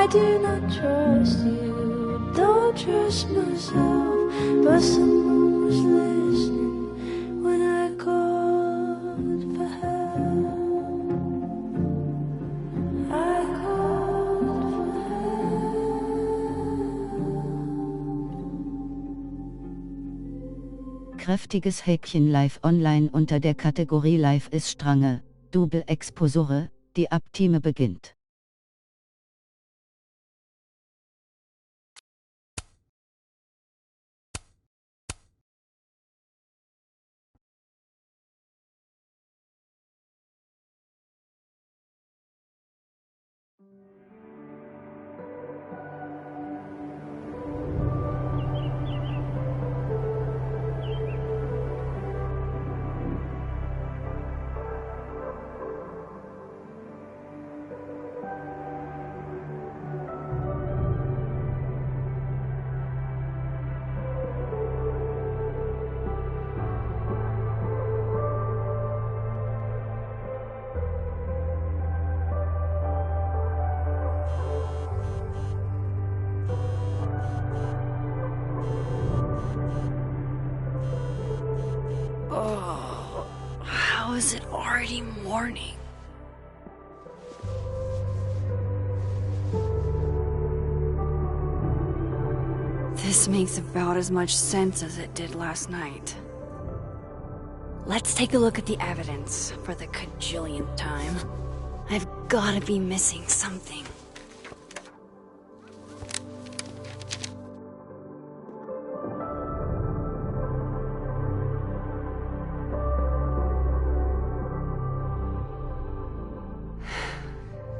I do not trust you, don't trust myself, but someone was listening when I called for help. I called for help. Kräftiges Häkchen live online unter der Kategorie Live ist Strange, Double Exposure, die Abtime beginnt. Oh, how is it already morning? This makes about as much sense as it did last night. Let's take a look at the evidence for the cajillionth time. I've gotta be missing something.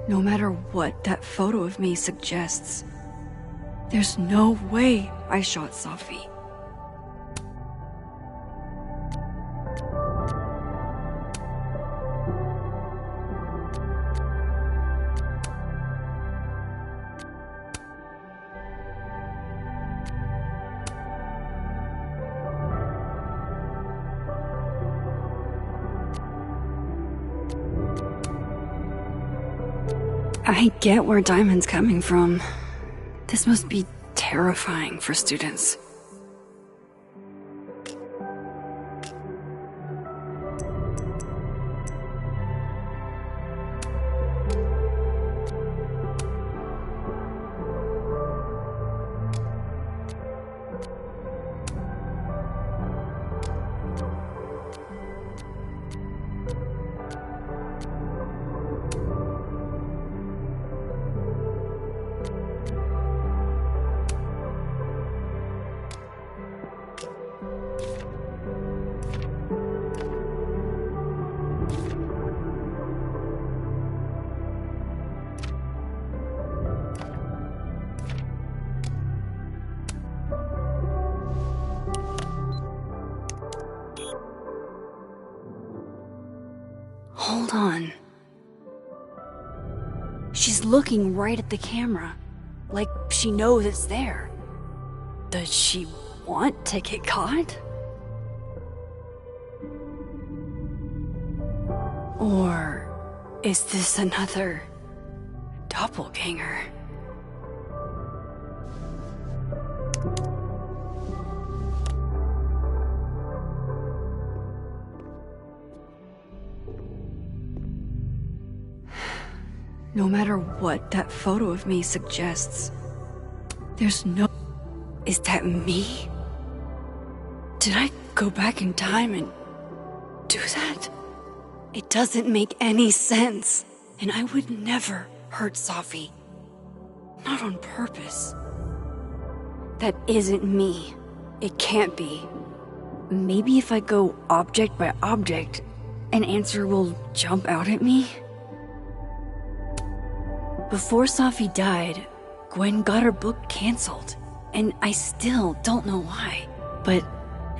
No matter what that photo of me suggests, there's no way I shot Sophie. I get where Diamond's coming from. This must be terrifying for students. Hold on. She's looking right at the camera, like she knows it's there. Does she want to get caught? Or is this another doppelganger? No matter what that photo of me suggests, there's no... Is that me? Did I go back in time and do that? It doesn't make any sense, and I would never hurt Sophie. Not on purpose. That isn't me. It can't be. Maybe if I go object by object, an answer will jump out at me? Before Sophie died, Gwen got her book canceled, and I still don't know why. But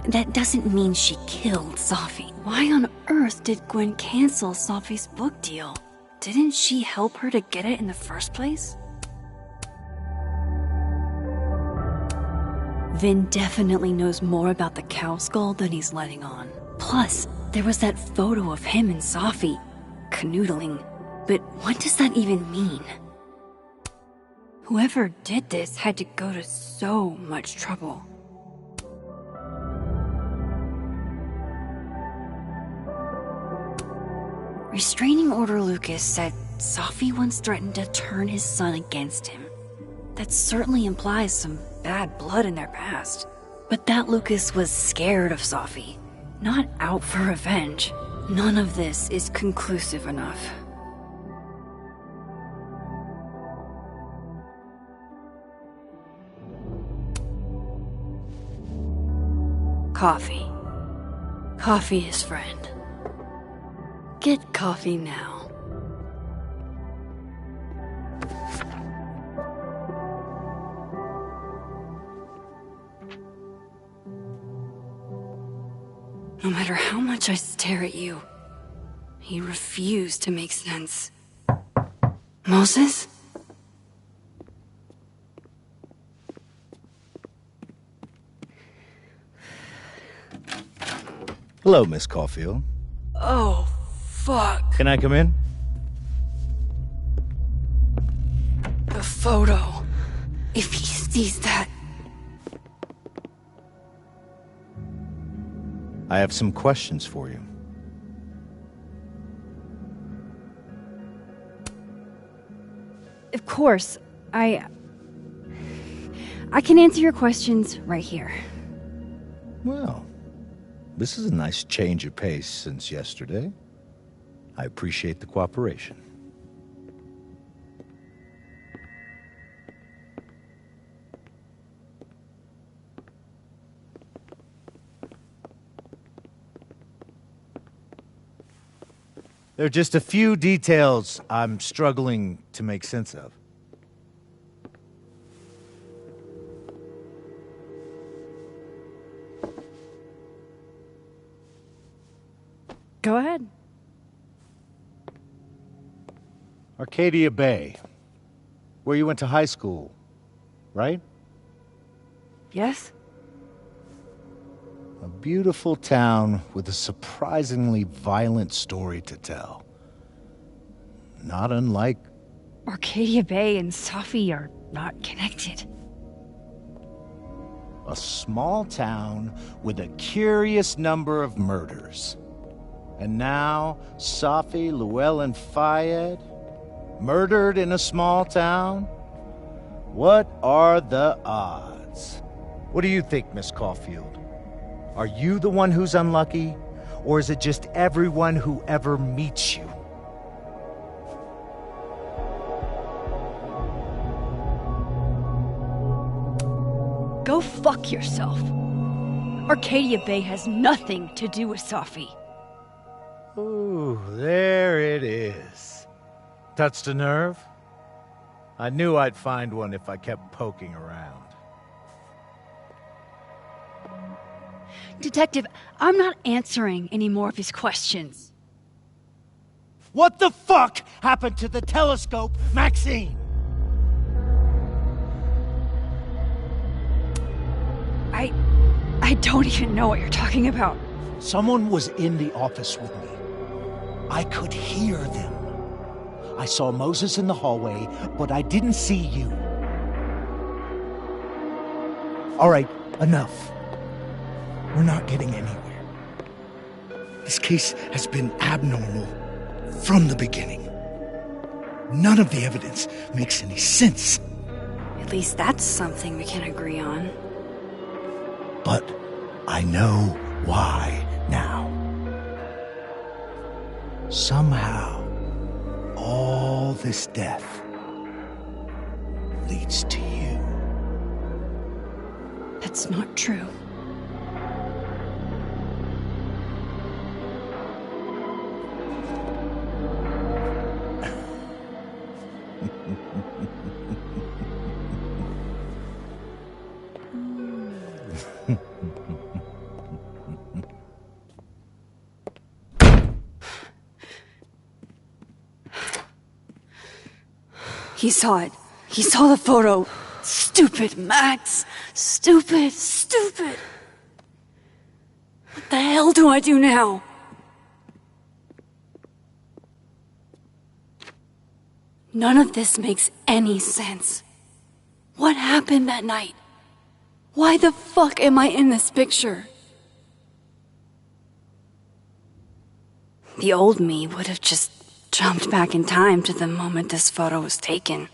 that doesn't mean she killed Sophie. Why on earth did Gwen cancel Sophie's book deal? Didn't she help her to get it in the first place? Vin definitely knows more about the cow skull than he's letting on. Plus, there was that photo of him and Sophie canoodling. But what does that even mean? Whoever did this had to go to so much trouble. Restraining Order Lucas said Safi once threatened to turn his son against him. That certainly implies some bad blood in their past. But that Lucas was scared of Safi, not out for revenge. None of this is conclusive enough. Coffee. Coffee is friend. Get coffee now. No matter how much I stare at you, you refuse to make sense. Moses? Hello, Miss Caulfield. Oh, fuck. Can I come in? The photo. If he sees that... I have some questions for you. Of course, I can answer your questions right here. Well, this is a nice change of pace since yesterday. I appreciate the cooperation. There are just a few details I'm struggling to make sense of. Go ahead. Arcadia Bay, where you went to high school, right? Yes? A beautiful town with a surprisingly violent story to tell. Not unlike... Arcadia Bay and Safi are not connected. a small town with a curious number of murders. And now, Safi, Llewellyn Fayed, murdered in a small town? What are the odds? What do you think, Miss Caulfield? Are you the one who's unlucky, or is it just everyone who ever meets you? Go fuck yourself. Arcadia Bay has nothing to do with Safi. Ooh, there it is. Touched a nerve? I knew I'd find one if I kept poking around. Detective, I'm not answering any more of his questions. What the fuck happened to the telescope, Maxine? I don't even know what you're talking about. Someone was in the office with me. I could hear them. I saw Moses in the hallway, but I didn't see you. All right, enough. We're not getting anywhere. This case has been abnormal from the beginning. None of the evidence makes any sense. At least that's something we can agree on. But I know why now. Somehow, all this death leads to you. That's not true. He saw it. He saw the photo. Stupid, Max. Stupid, stupid. What the hell do I do now? None of this makes any sense. What happened that night? Why the fuck am I in this picture? The old me would have just jumped back in time to the moment this photo was taken.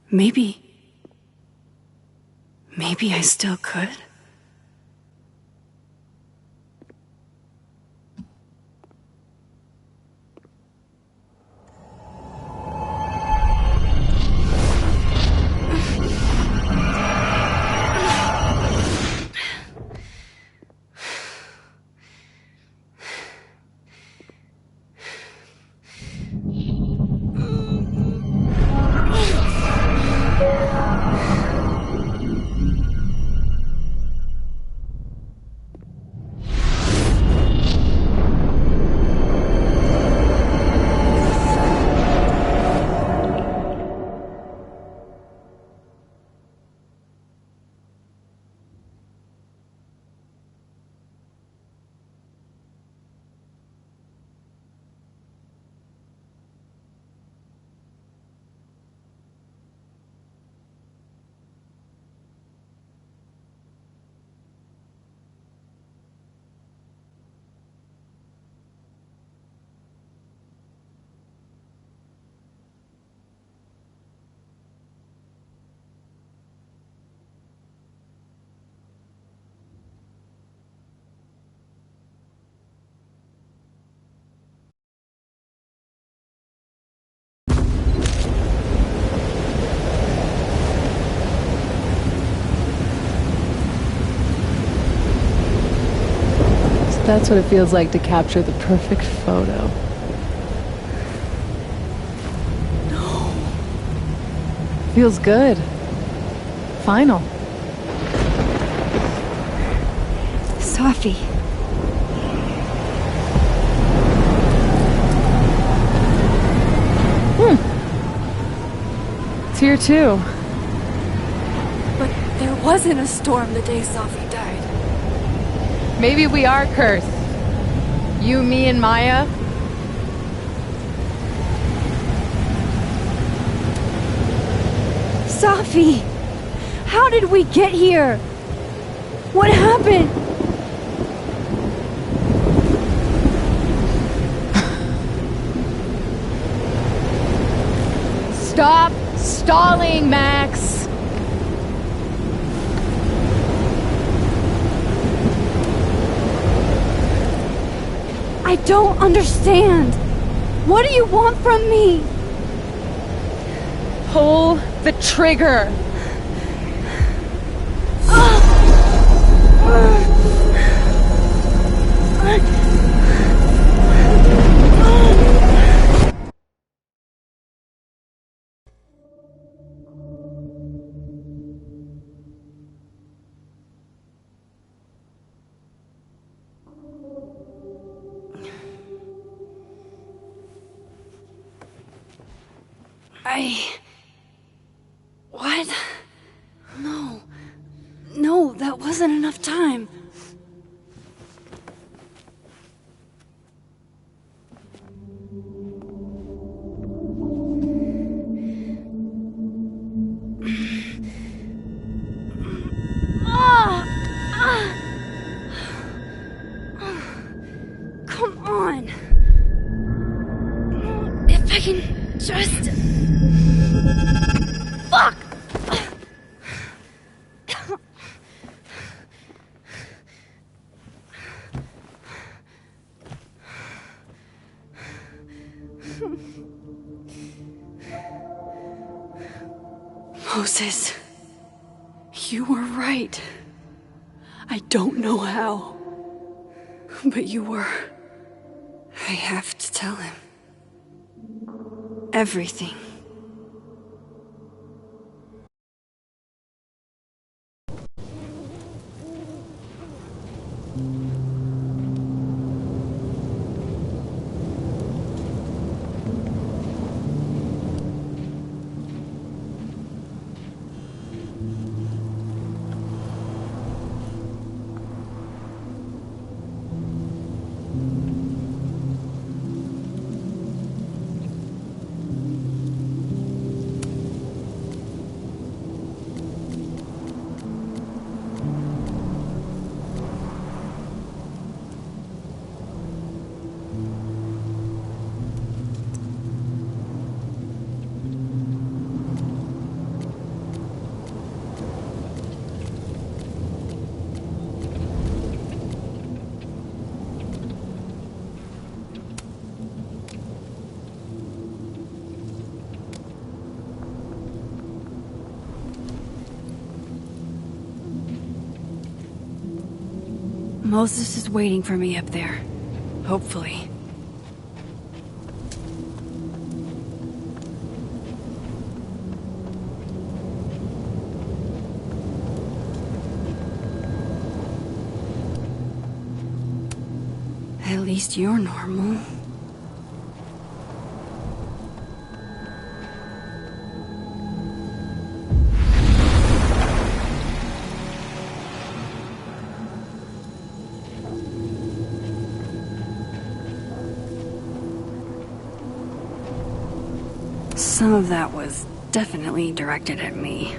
Maybe I still could. That's what it feels like to capture the perfect photo. No. Feels good. Final. Sophie. It's here too. But there wasn't a storm the day Sophie died. Maybe we are cursed. You, me, and Maya. Sophie! How did we get here? What happened? Stop stalling, Max! I don't understand. What do you want from me? Pull the trigger! What? No, that wasn't enough time. Come on. If I can just... Fuck! Moses, you were right. I don't know how, but you were. I have to tell him everything. Moses is waiting for me up there. Hopefully. At least you're normal. Some of that was definitely directed at me.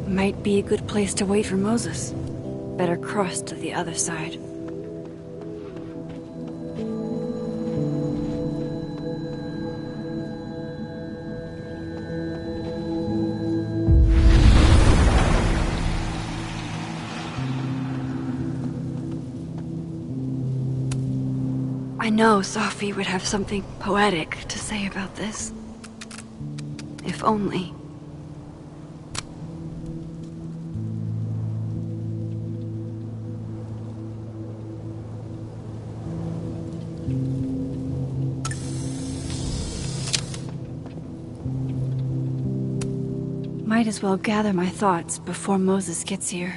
Might be a good place to wait for Moses. Better cross to the other side. I know Sophie would have something poetic to say about this. If only. Might as well gather my thoughts before Moses gets here.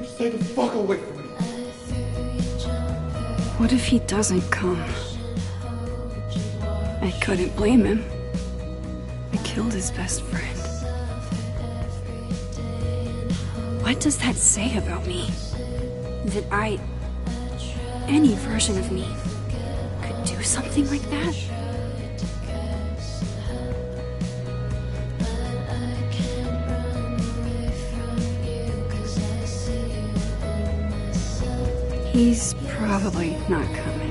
Stay the fuck away from me. What if he doesn't come? I couldn't blame him. I killed his best friend. What does that say about me? That any version of me, could do something like that? He's probably not coming.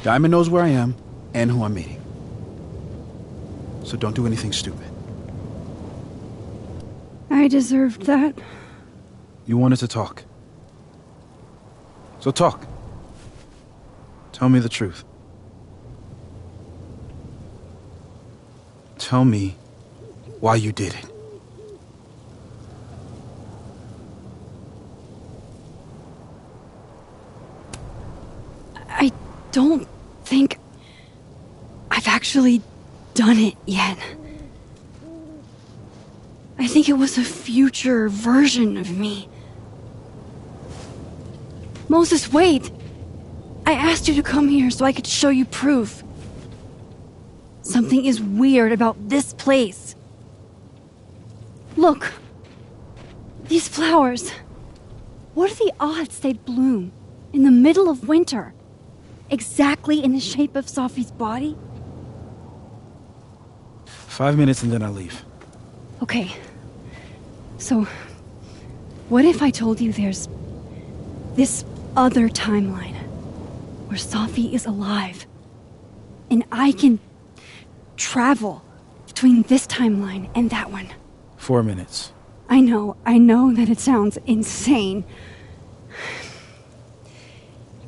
Diamond knows where I am and who I'm meeting. So don't do anything stupid. I deserved that. You wanted to talk. So talk. Tell me the truth. Tell me why you did it. I don't think I've actually done it yet. I think it was a future version of me. Moses, wait! I asked you to come here so I could show you proof. Something is weird about this place. Look. These flowers. What are the odds they'd bloom in the middle of winter? Exactly in the shape of Sophie's body? 5 minutes and then I'll leave. Okay. So, what if I told you there's this other timeline where Sophie is alive and I can travel between this timeline and that one? 4 minutes. I know that it sounds insane.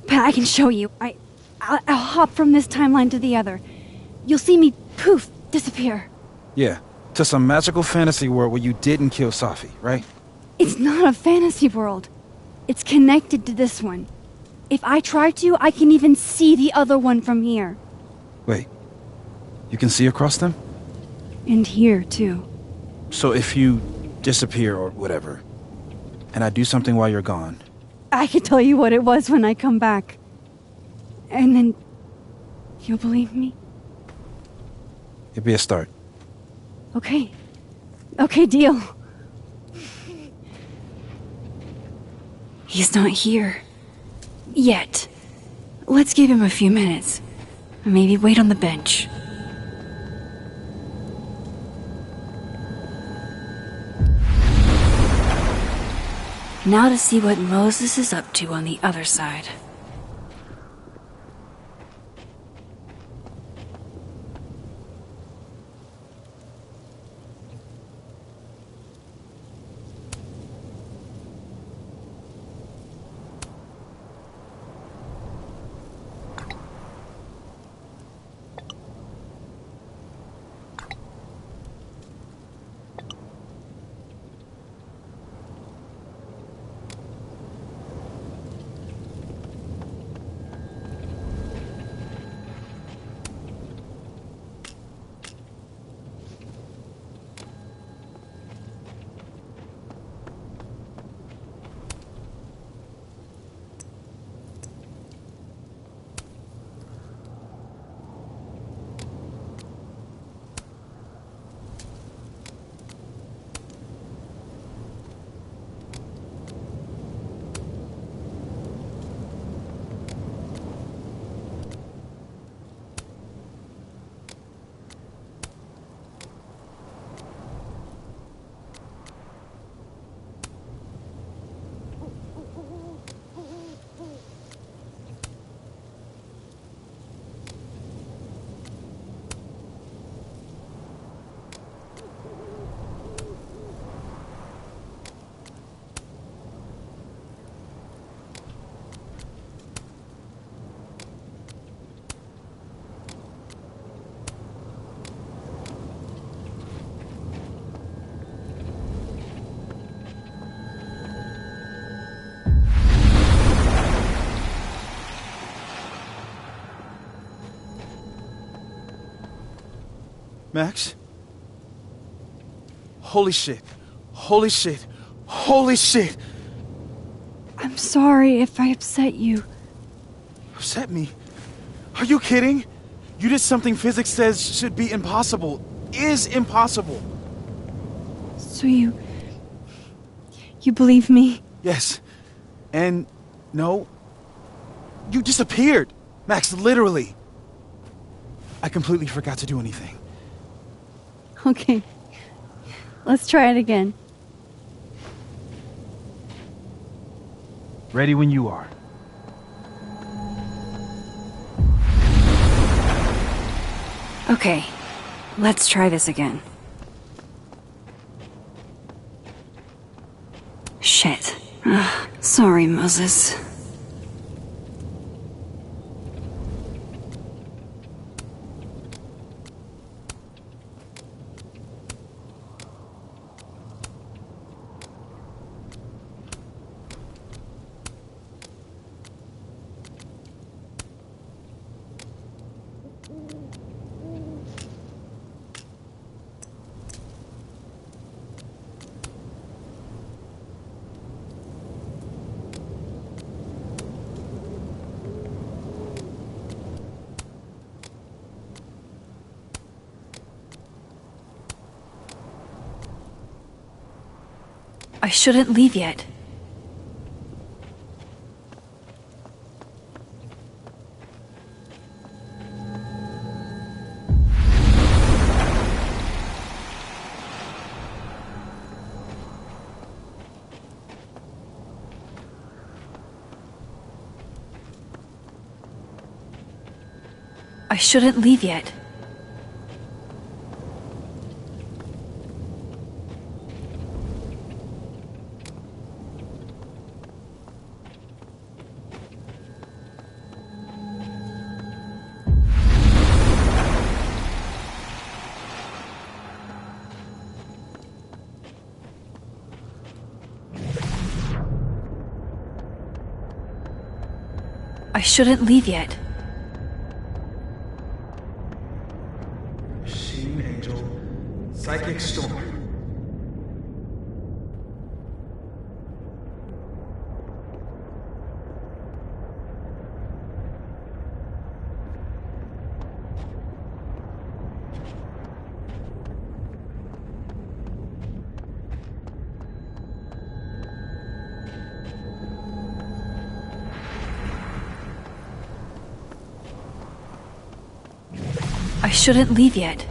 But I can show you. I'll hop from this timeline to the other. You'll see me, poof, disappear. Yeah, to some magical fantasy world where you didn't kill Safi, right? It's not a fantasy world. It's connected to this one. If I try to, I can even see the other one from here. Wait, you can see across them? And here, too. So if you disappear or whatever, and I do something while you're gone... I can tell you what it was when I come back. And then... you'll believe me? It'd be a start. Okay. Okay, deal. He's not here. Yet. Let's give him a few minutes. Maybe wait on the bench. Now to see what Moses is up to on the other side. Max? Holy shit. Holy shit. Holy shit! I'm sorry if I upset you. Upset me? Are you kidding? You did something physics says should be impossible. Is impossible. So you believe me? Yes. And no. You disappeared. Max, literally. I completely forgot to do anything. Okay. Let's try it again. Ready when you are. Okay. Let's try this again. Shit. Ugh, sorry, Moses. I shouldn't leave yet. I shouldn't leave yet. shouldn't leave yet. Machine Angel, Psychic Storm. I shouldn't leave yet.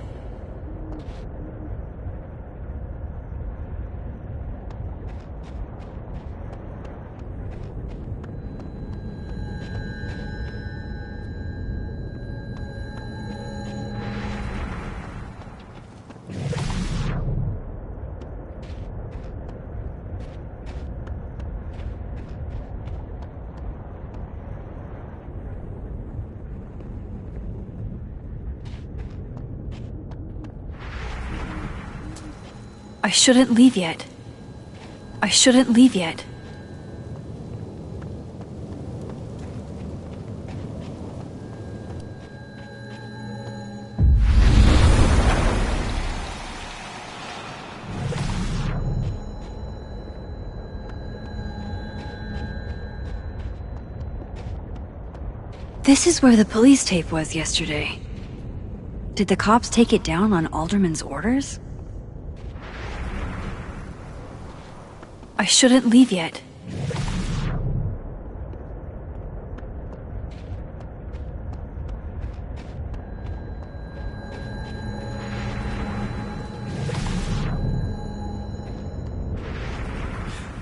I shouldn't leave yet. I shouldn't leave yet. This is where the police tape was yesterday. Did the cops take it down on Alderman's orders? I shouldn't leave yet.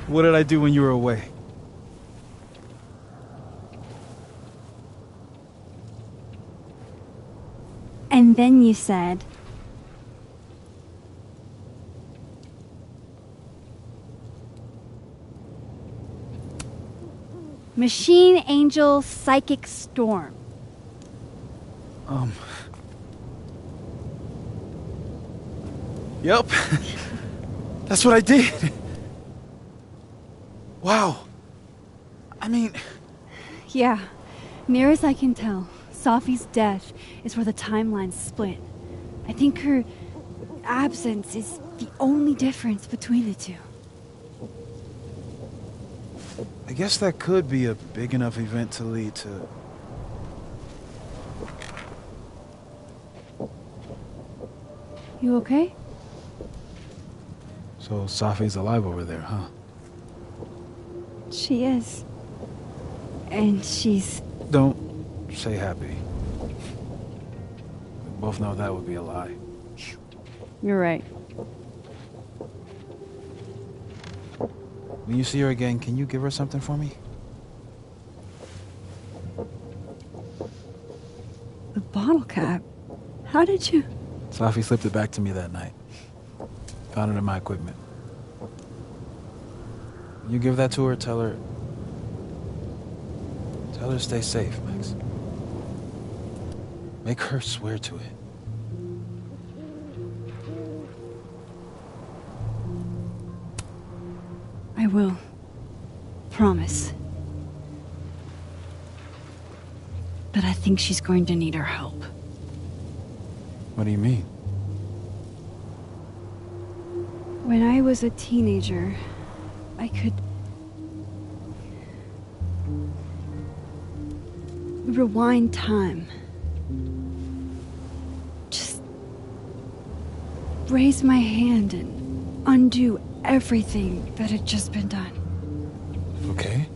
What did I do when you were away? And then you said, Machine Angel Psychic Storm. Yep. That's what I did. Wow. I mean... Yeah, near as I can tell, Safi's death is where the timelines split. I think her absence is the only difference between the two. I guess that could be a big enough event to lead to... You okay? So Safi's alive over there, huh? She is. And she's... Don't say happy. We both know that would be a lie. You're right. When you see her again, can you give her something for me? The bottle cap? How did you... Safi slipped it back to me that night. Found it in my equipment. When you give that to her, tell her to stay safe, Max. Make her swear to it. I will. Promise. But I think she's going to need our help. What do you mean? When I was a teenager, I could... rewind time. Just... raise my hand and undo everything that had just been done. Okay.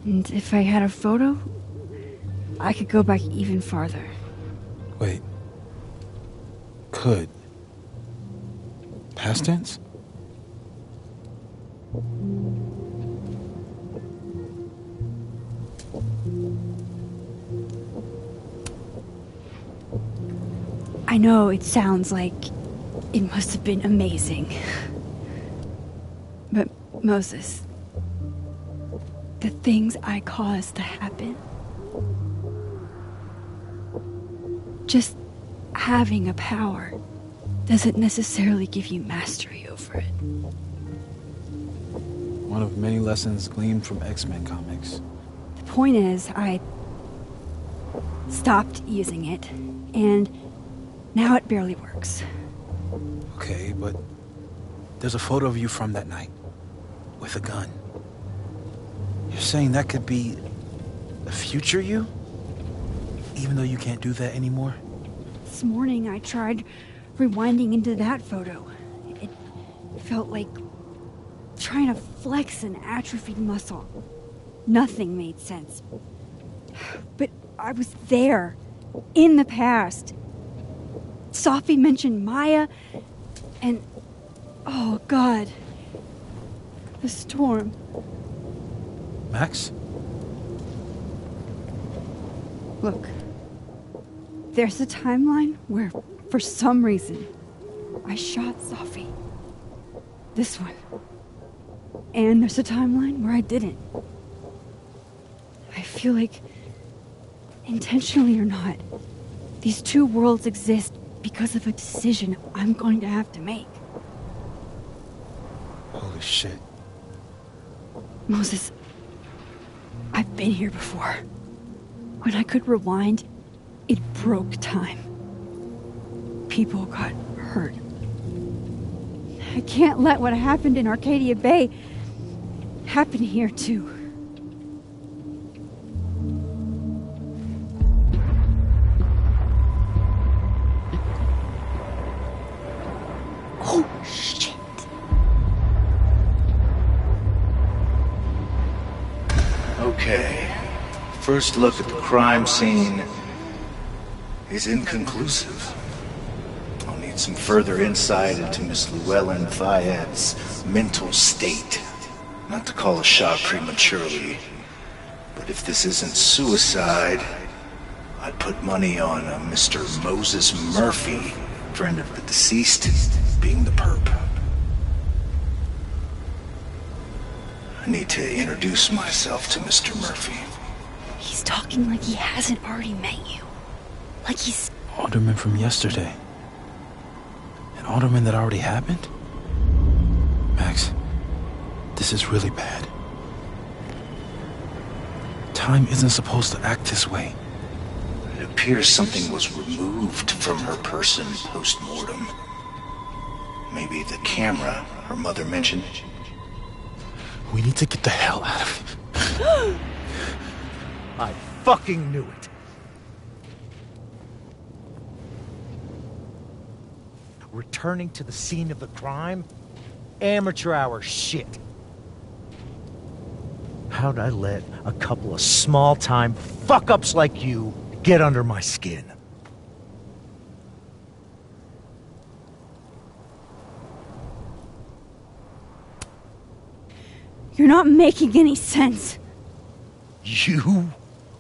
And if I had a photo, I could go back even farther. Wait. Could. Past tense? I know it sounds like it must have been amazing. But Moses, the things I caused to happen, just having a power doesn't necessarily give you mastery over it. One of many lessons gleaned from X-Men comics. The point is, I stopped using it, and now it barely works. Okay, but there's a photo of you from that night, with a gun. You're saying that could be a future you? Even though you can't do that anymore? This morning I tried rewinding into that photo. It felt like trying to flex an atrophied muscle. Nothing made sense. But I was there, in the past. Sophie mentioned Maya, and oh God, the storm. Max? Look, there's a timeline where, for some reason, I shot Sophie. This one. And there's a timeline where I didn't. I feel like, intentionally or not, these two worlds exist because of a decision I'm going to have to make. Holy shit. Moses, I've been here before. When I could rewind, it broke time. People got hurt. I can't let what happened in Arcadia Bay happen here, too. Oh, shit. Okay. First look at the crime scene is inconclusive. I'll need some further insight into Miss Llewellyn Fayette's mental state. Not to call a shot prematurely, but if this isn't suicide, I'd put money on a Mr. Moses Murphy, friend of the deceased, being the perp. I need to introduce myself to Mr. Murphy. He's talking like he hasn't already met you. Like he's... Alderman from yesterday. An alderman that already happened? Max, this is really bad. Time isn't supposed to act this way. It appears something was removed from her person post-mortem. Maybe the camera her mother mentioned. We need to get the hell out of here. I fucking knew it. Returning to the scene of the crime? Amateur hour shit. How'd I let a couple of small-time fuck-ups like you get under my skin? You're not making any sense. You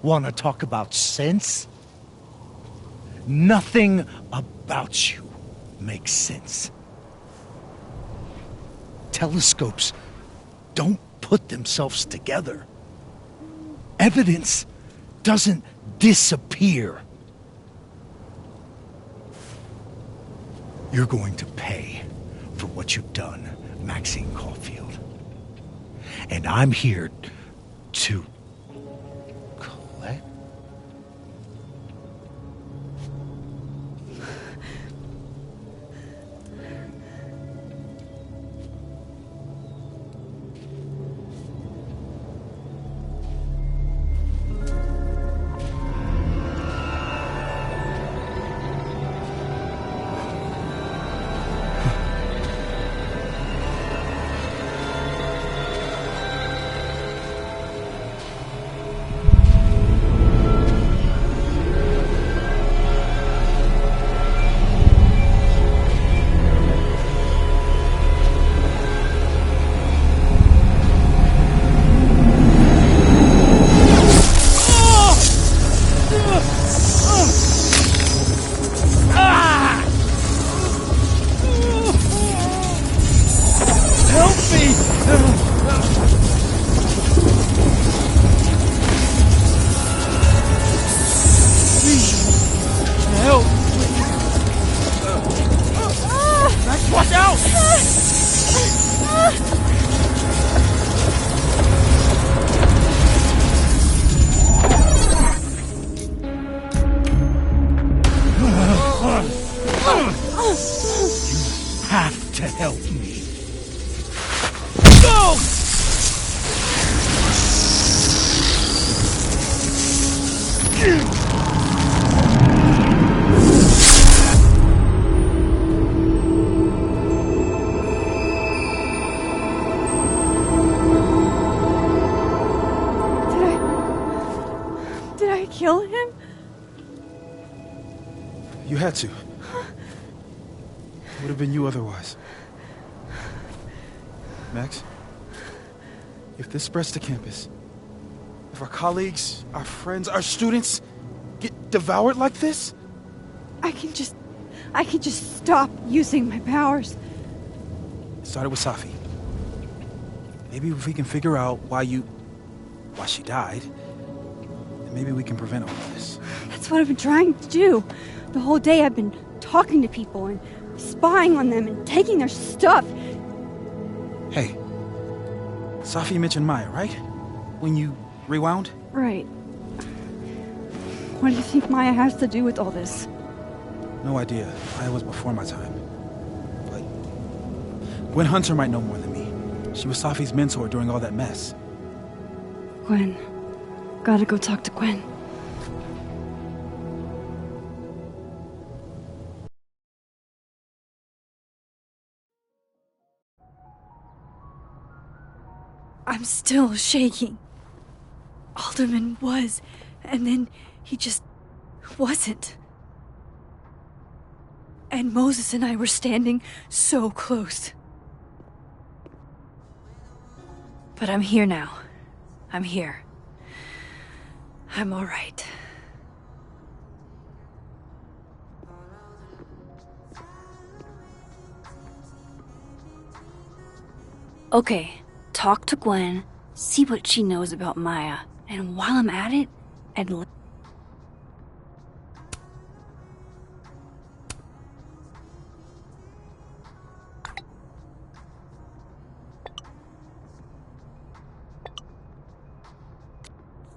want to talk about sense? Nothing about you makes sense. Telescopes don't put themselves together. Evidence doesn't disappear. You're going to pay for what you've done, Maxine Caulfield. And I'm here to collect. You have to help me. Did I kill him? You had to. It would have been you otherwise. Max, if this spreads to campus, if our colleagues, our friends, our students get devoured like this, I can just stop using my powers. it started with Safi. Maybe if we can figure out why she died, then maybe we can prevent all of this. That's what I've been trying to do. The whole day I've been talking to people and spying on them and taking their stuff. Hey, Safi mentioned Maya, right? When you rewound? Right. What do you think Maya has to do with all this? No idea. Maya was before my time. But Gwen Hunter might know more than me. She was Safi's mentor during all that mess. Gwen. Gotta go talk to Gwen. I'm still shaking. Alderman was, and then he just wasn't. And Moses and I were standing so close. But I'm here now. I'm here. I'm all right. Okay, talk to Gwen, see what she knows about Maya, and while I'm at it,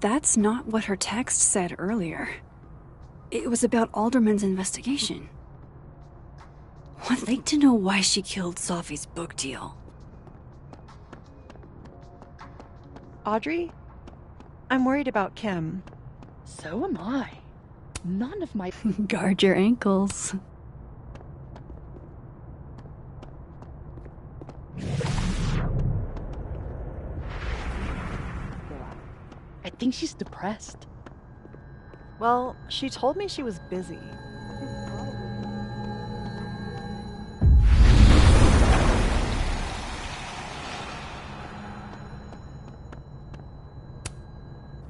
That's not what her text said earlier. It was about Alderman's investigation. I'd like to know why she killed Safi's book deal. Audrey? I'm worried about Kim. So am I. None of my... Guard your ankles. I think she's depressed. Well, she told me she was busy.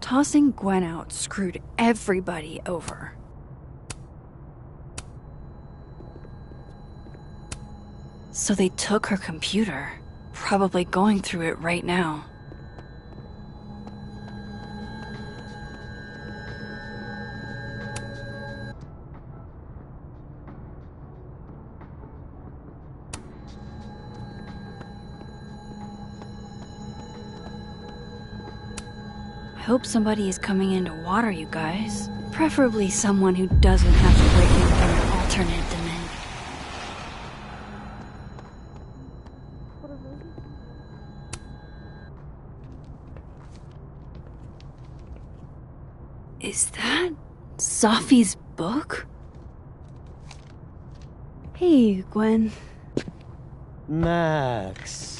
Tossing Gwen out screwed everybody over. So they took her computer, probably going through it right now. I hope somebody is coming in to water you guys. Preferably someone who doesn't have to break in from an alternate dimension. Is that Safi's book? Hey, Gwen. Max.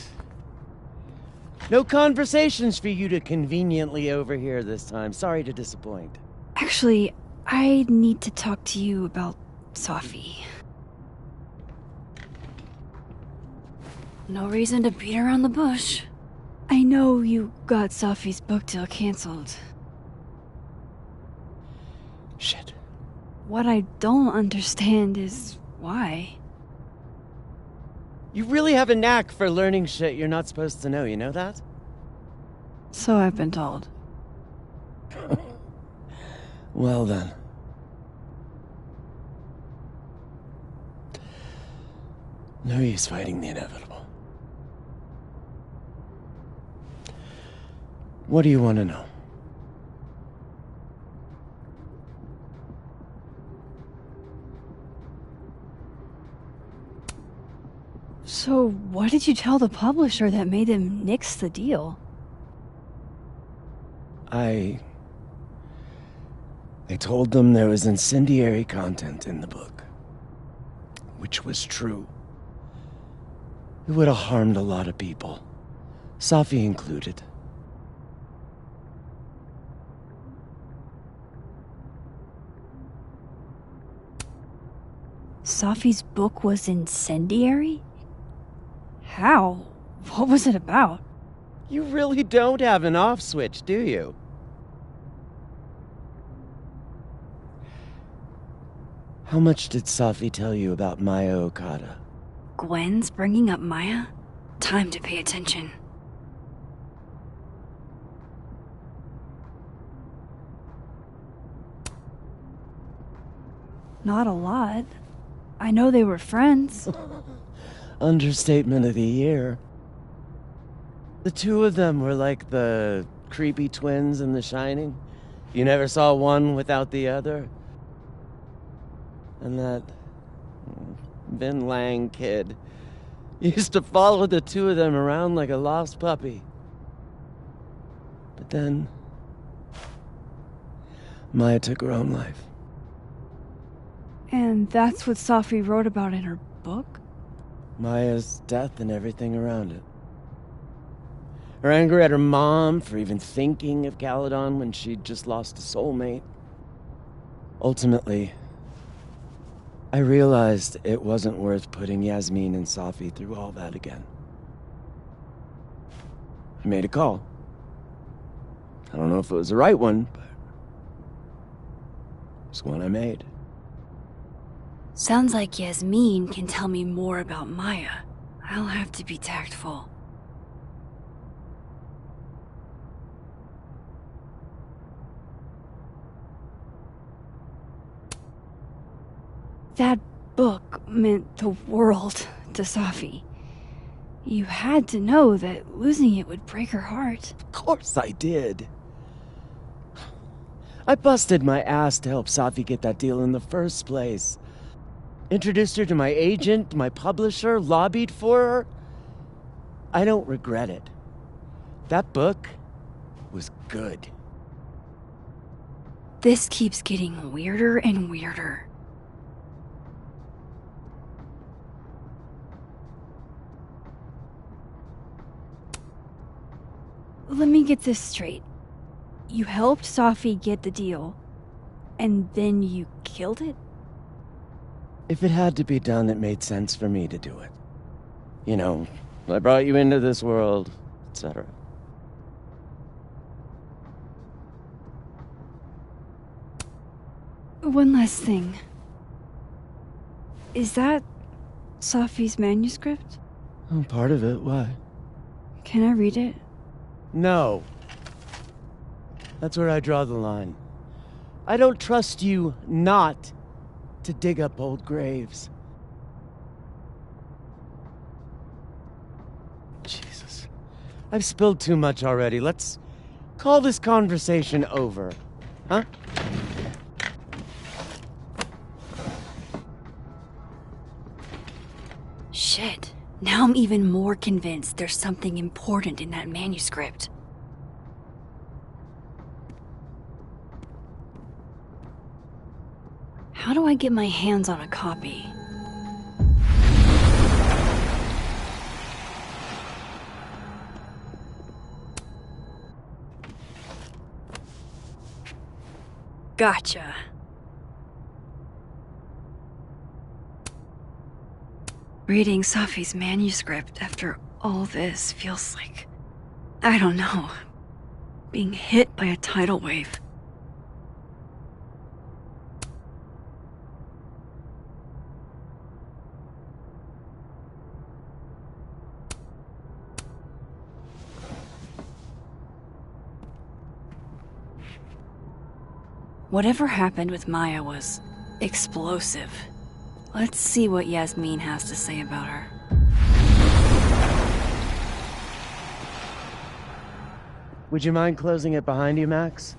No conversations for you to conveniently overhear this time. Sorry to disappoint. Actually, I need to talk to you about Safi. No reason to beat around the bush. I know you got Safi's book deal canceled. Shit. What I don't understand is why. You really have a knack for learning shit you're not supposed to know, you know that? So I've been told. Well then. No use fighting the inevitable. What do you want to know? So, what did you tell the publisher that made them nix the deal? I told them there was incendiary content in the book. Which was true. It would have harmed a lot of people. Safi included. Safi's book was incendiary? How? What was it about? You really don't have an off switch, do you? How much did Safi tell you about Maya Okada? Gwen's bringing up Maya? Time to pay attention. Not a lot. I know they were friends. Understatement of the year. The two of them were like the creepy twins in The Shining. You never saw one without the other. And that Vin Lang kid used to follow the two of them around like a lost puppy. But then Maya took her own life. And that's what Safi wrote about in her book? Maya's death and everything around it. Her anger at her mom for even thinking of Caledon when she'd just lost a soulmate. Ultimately, I realized it wasn't worth putting Yasmin and Safi through all that again. I made a call. I don't know if it was the right one, but it's one I made. Sounds like Yasmin can tell me more about Maya. I'll have to be tactful. That book meant the world to Safi. You had to know that losing it would break her heart. Of course I did. I busted my ass to help Safi get that deal in the first place. Introduced her to my agent, my publisher, lobbied for her. I don't regret it. That book was good. This keeps getting weirder and weirder. Let me get this straight. You helped Safi get the deal, and then you killed it? If it had to be done, it made sense for me to do it. You know, I brought you into this world, etc. One last thing. Is that Safi's manuscript? Oh, part of it, why? Can I read it? No. That's where I draw the line. I don't trust you not to dig up old graves. Jesus. I've spilled too much already. Let's call this conversation over. Huh? Shit. Now I'm even more convinced there's something important in that manuscript. How do I get my hands on a copy? Gotcha. Reading Safi's manuscript after all this feels like, I don't know, being hit by a tidal wave. Whatever happened with Maya was explosive. Let's see what Yasmin has to say about her. Would you mind closing it behind you, Max?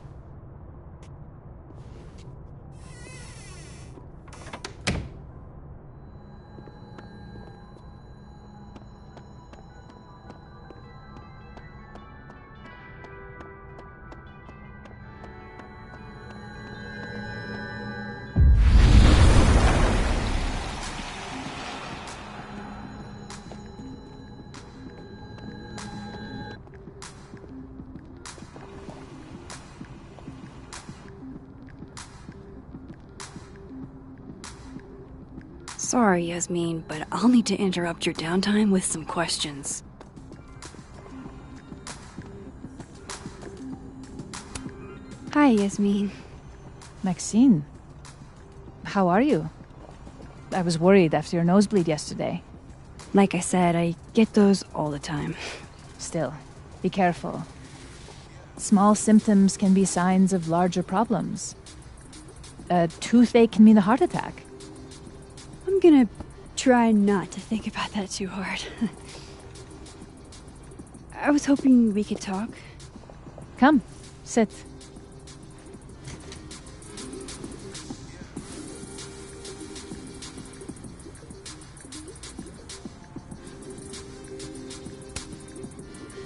Sorry, Yasmin, but I'll need to interrupt your downtime with some questions. Hi, Yasmin. Maxine, how are you? I was worried after your nosebleed yesterday. Like I said, I get those all the time. Still, be careful. Small symptoms can be signs of larger problems. A toothache can mean a heart attack. I'm gonna try not to think about that too hard. I was hoping we could talk. Come, sit.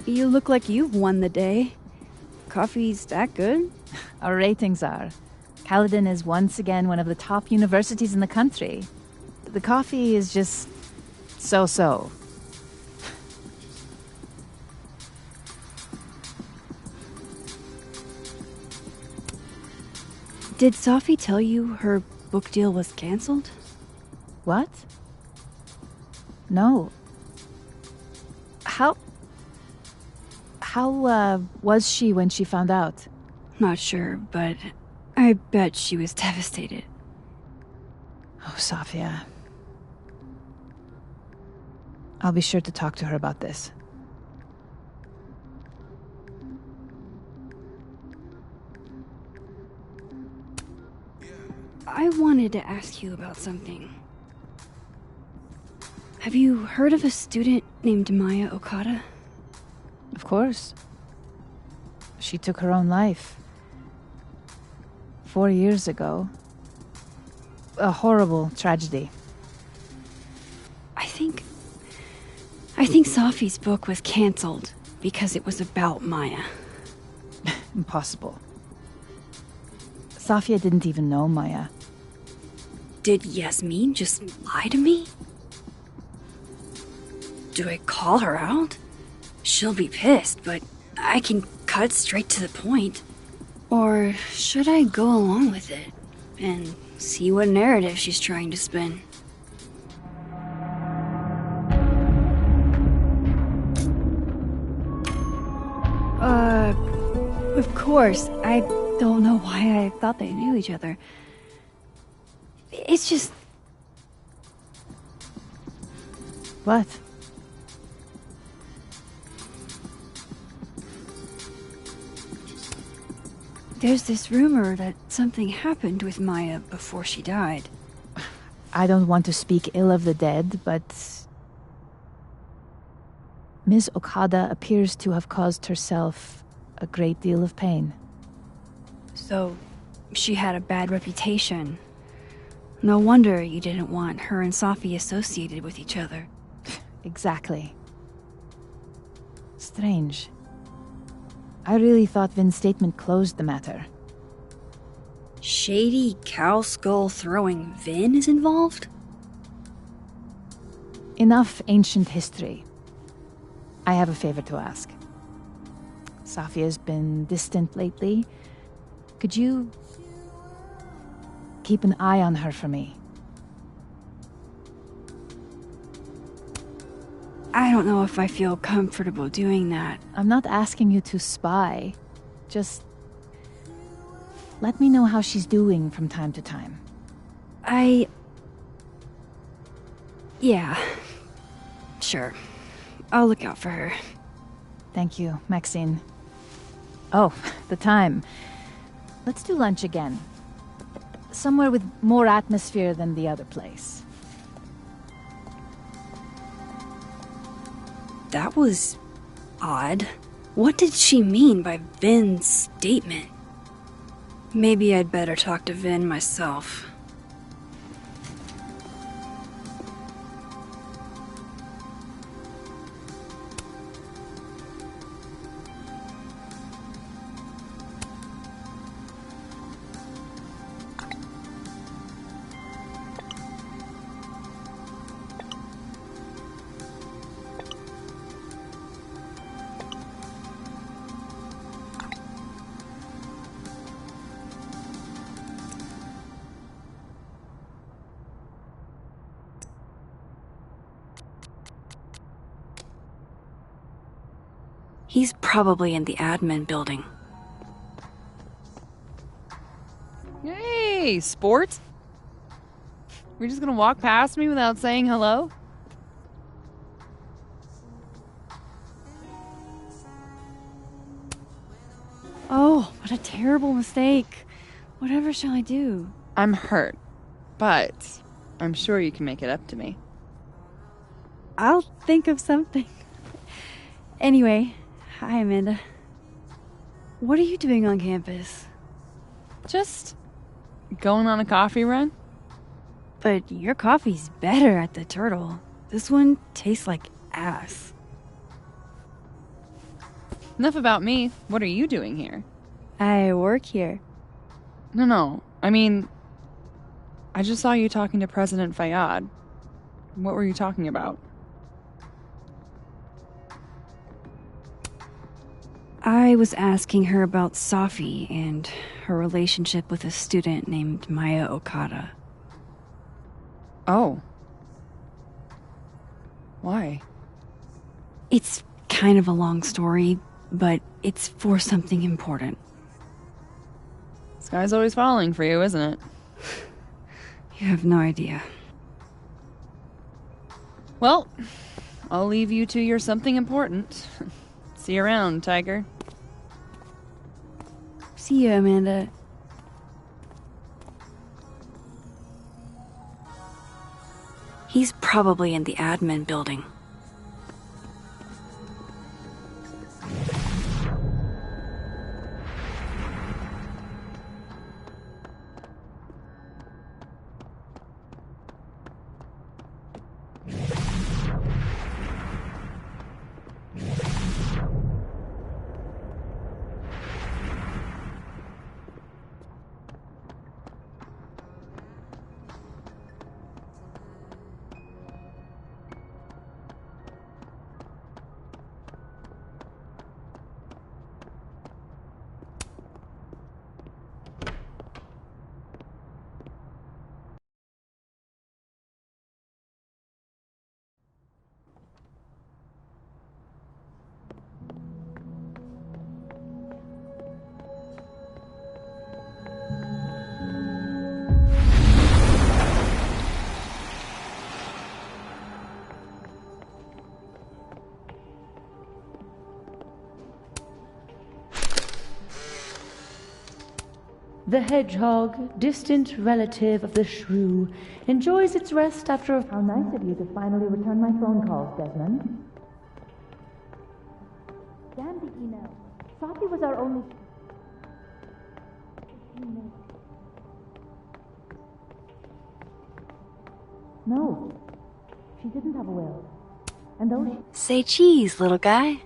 You look like you've won the day. Coffee's that good? Our ratings are. Caledon is once again one of the top universities in the country. The coffee is just so-so. Did Sophie tell you her book deal was canceled? What? No. How was she when she found out? Not sure, but I bet she was devastated. Oh, Sophia. I'll be sure to talk to her about this. I wanted to ask you about something. Have you heard of a student named Maya Okada? Of course. She took her own life. 4 years ago. A horrible tragedy. I think Sophie's book was canceled because it was about Maya. Impossible. Sophia didn't even know Maya. Did Yasmin just lie to me? Do I call her out? She'll be pissed, but I can cut straight to the point. Or should I go along with it and see what narrative she's trying to spin? Of course. I don't know why I thought they knew each other. It's just... What? There's this rumor that something happened with Maya before she died. I don't want to speak ill of the dead, but... Ms. Okada appears to have caused herself a great deal of pain. So, she had a bad reputation. No wonder you didn't want her and Sophie associated with each other. Exactly. Strange. I really thought Vin's statement closed the matter. Shady cow skull throwing Vin is involved? Enough ancient history. I have a favor to ask. Sophia's been distant lately. Could you keep an eye on her for me? I don't know if I feel comfortable doing that. I'm not asking you to spy. Just let me know how she's doing from time to time. Yeah. Sure. I'll look out for her. Thank you, Maxine. Oh, the time. Let's do lunch again. Somewhere with more atmosphere than the other place. That was odd. What did she mean by Vin's statement? Maybe I'd better talk to Vin myself. He's probably in the admin building. Hey, sport? We're just gonna walk past me without saying hello? Oh, what a terrible mistake. Whatever shall I do? I'm hurt, but I'm sure you can make it up to me. I'll think of something. Anyway, hi, Amanda. What are you doing on campus? Just going on a coffee run? But your coffee's better at the Turtle. This one tastes like ass. Enough about me. What are you doing here? I work here. No. I mean, I just saw you talking to President Fayyad. What were you talking about? I was asking her about Safi and her relationship with a student named Maya Okada. Oh. Why? It's kind of a long story, but it's for something important. Sky's always falling for you, isn't it? You have no idea. Well, I'll leave you to your something important. See you around, Tiger. See you, Amanda. He's probably in the admin building. The hedgehog, distant relative of the shrew, enjoys its rest after a... How nice of you to finally return my phone calls, Desmond. Damn the email. Safi was our only... No, she didn't have a will. And though she... Say cheese, little guy.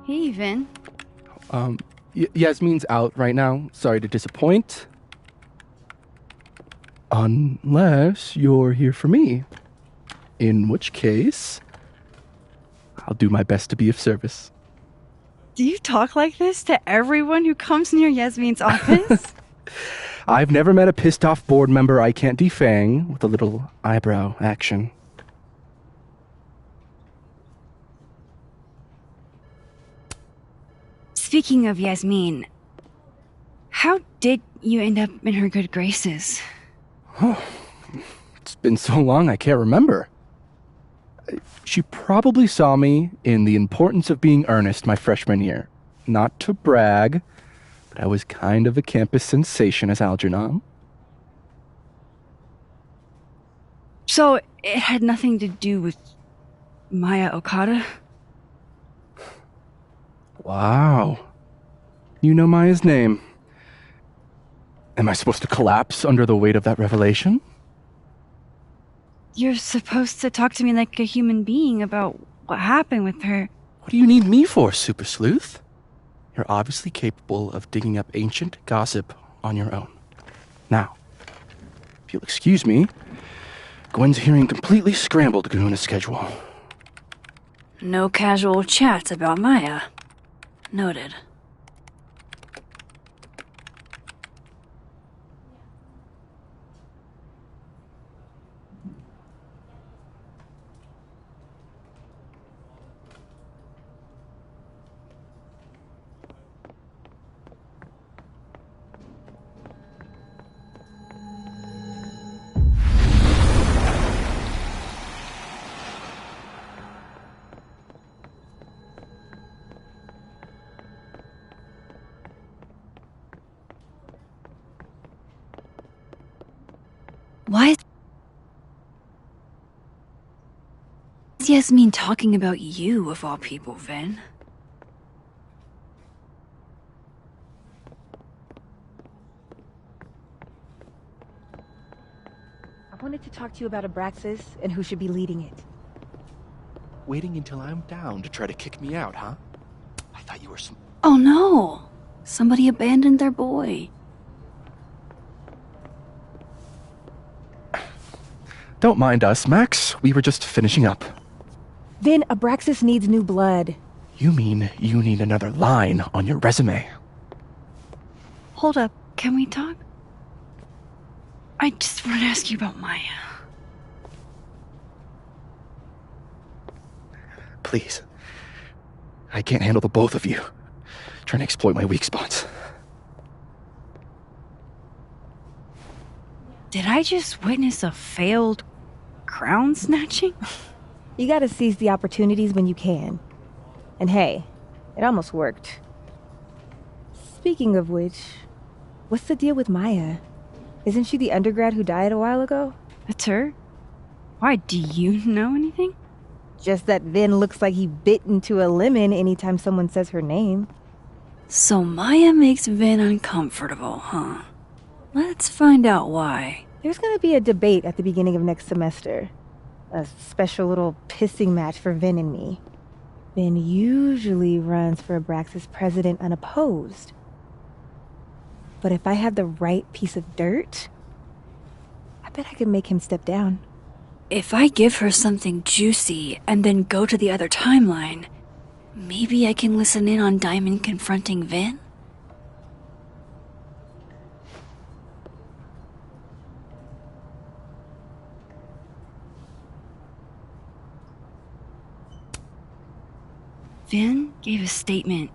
Hey, Vin. Yasmin's out right now. Sorry to disappoint. Unless you're here for me. In which case, I'll do my best to be of service. Do you talk like this to everyone who comes near Yasmin's office? I've never met a pissed off board member I can't defang with a little eyebrow action. Speaking of Yasmin, how did you end up in her good graces? Oh, it's been so long I can't remember. She probably saw me in The Importance of Being Earnest my freshman year. Not to brag, but I was kind of a campus sensation as Algernon. So it had nothing to do with Maya Okada? Wow. You know Maya's name. Am I supposed to collapse under the weight of that revelation? You're supposed to talk to me like a human being about what happened with her. What do you need me for, Super Sleuth? You're obviously capable of digging up ancient gossip on your own. Now, if you'll excuse me, Gwen's hearing completely scrambled Kahuna schedule. No casual chats about Maya. Noted. Why is Yasmin talking about you, of all people, Vin? I wanted to talk to you about Abraxas and who should be leading it. Waiting until I'm down to try to kick me out, huh? I thought you were some... Oh no! Somebody abandoned their boy. Don't mind us, Max. We were just finishing up. Vin, Abraxas needs new blood. You mean you need another line on your resume? Hold up, can we talk? I just want to ask you about Maya. Please. I can't handle the both of you trying to exploit my weak spots. Did I just witness a failed crown snatching? You gotta seize the opportunities when you can. And hey, it almost worked. Speaking of which, what's the deal with Maya? Isn't she the undergrad who died a while ago? That's her? Why, do you know anything? Just that Vin looks like he bit into a lemon anytime someone says her name. So Maya makes Vin uncomfortable, huh? Let's find out why. There's gonna be a debate at the beginning of next semester. A special little pissing match for Vin and me. Vin usually runs for Abraxas president unopposed. But if I have the right piece of dirt, I bet I could make him step down. If I give her something juicy and then go to the other timeline, maybe I can listen in on Diamond confronting Vin? Vin gave a statement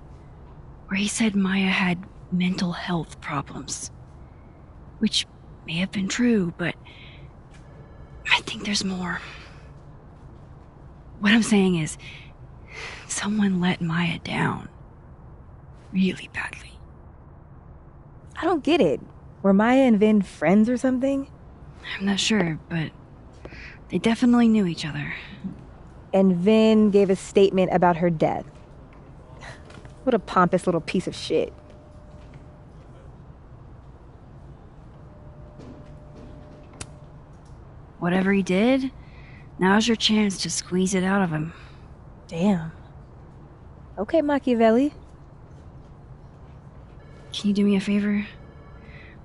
where he said Maya had mental health problems. Which may have been true, but I think there's more. What I'm saying is, someone let Maya down. Really badly. I don't get it. Were Maya and Vin friends or something? I'm not sure, but they definitely knew each other. And Vin gave a statement about her death. What a pompous little piece of shit. Whatever he did, now's your chance to squeeze it out of him. Damn. Okay, Machiavelli. Can you do me a favor?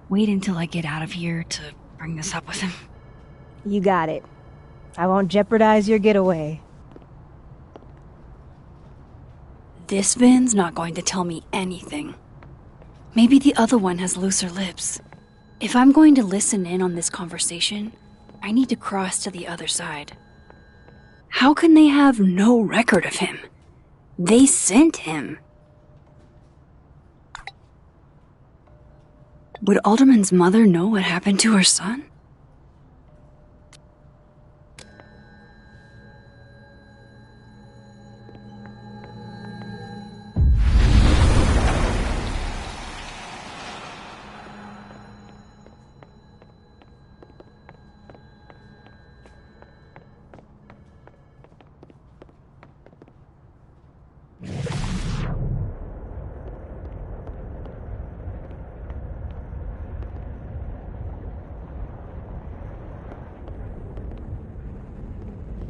Wait until I get out of here to bring this up with him. You got it. I won't jeopardize your getaway. This Vin's not going to tell me anything. Maybe the other one has looser lips. If I'm going to listen in on this conversation, I need to cross to the other side. How can they have no record of him? They sent him. Would Alderman's mother know what happened to her son?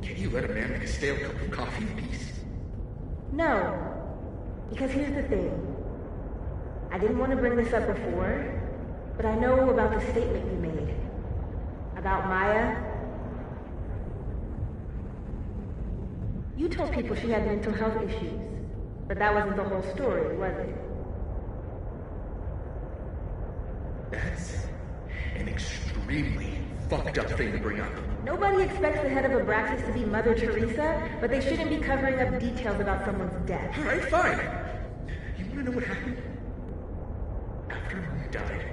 Can you let a man make a stale cup of coffee in peace? No. Because here's the thing. I didn't want to bring this up before, but I know about the statement you made. About Maya. You told people she had mental health issues, but that wasn't the whole story, was it? That's an extremely fucked up thing to bring up. Nobody expects the head of Abraxas to be Mother Teresa, but they shouldn't be covering up details about someone's death. All right, fine. You want to know what happened? After Maya died,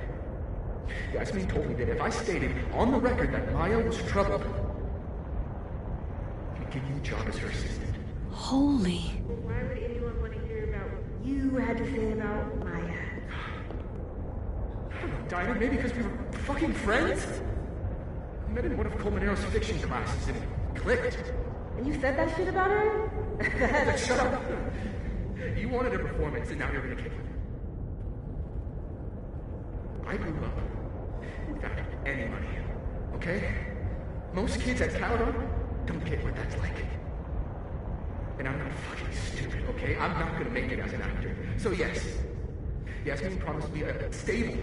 Yasmin told me that if I stated on the record that Maya was troubled, he'd give you the job as her assistant. Holy. Why would anyone want to hear about what you had to say about Maya? I don't know, Dinah, maybe because we were fucking friends? I met in one of Colmenaro's fiction classes and it clicked. And you said that shit about her? Shut up. You wanted a performance and now you're gonna kick it. I grew up without any money, okay? Most kids at Caledon don't get what that's like. And I'm not fucking stupid, okay? I'm not gonna make it as an actor. So yes, Yasmin promised me a stable,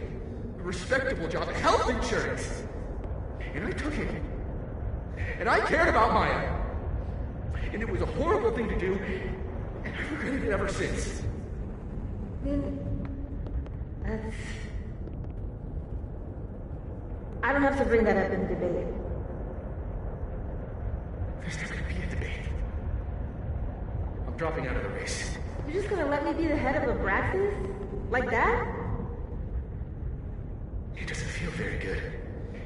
respectable job, health insurance. And I took it. And I cared about Maya. And it was a horrible thing to do, and I've regretted it ever since. I don't have to bring that up in the debate. There's not gonna be a debate. I'm dropping out of the race. You're just gonna let me be the head of Abraxas? Like that? It doesn't feel very good.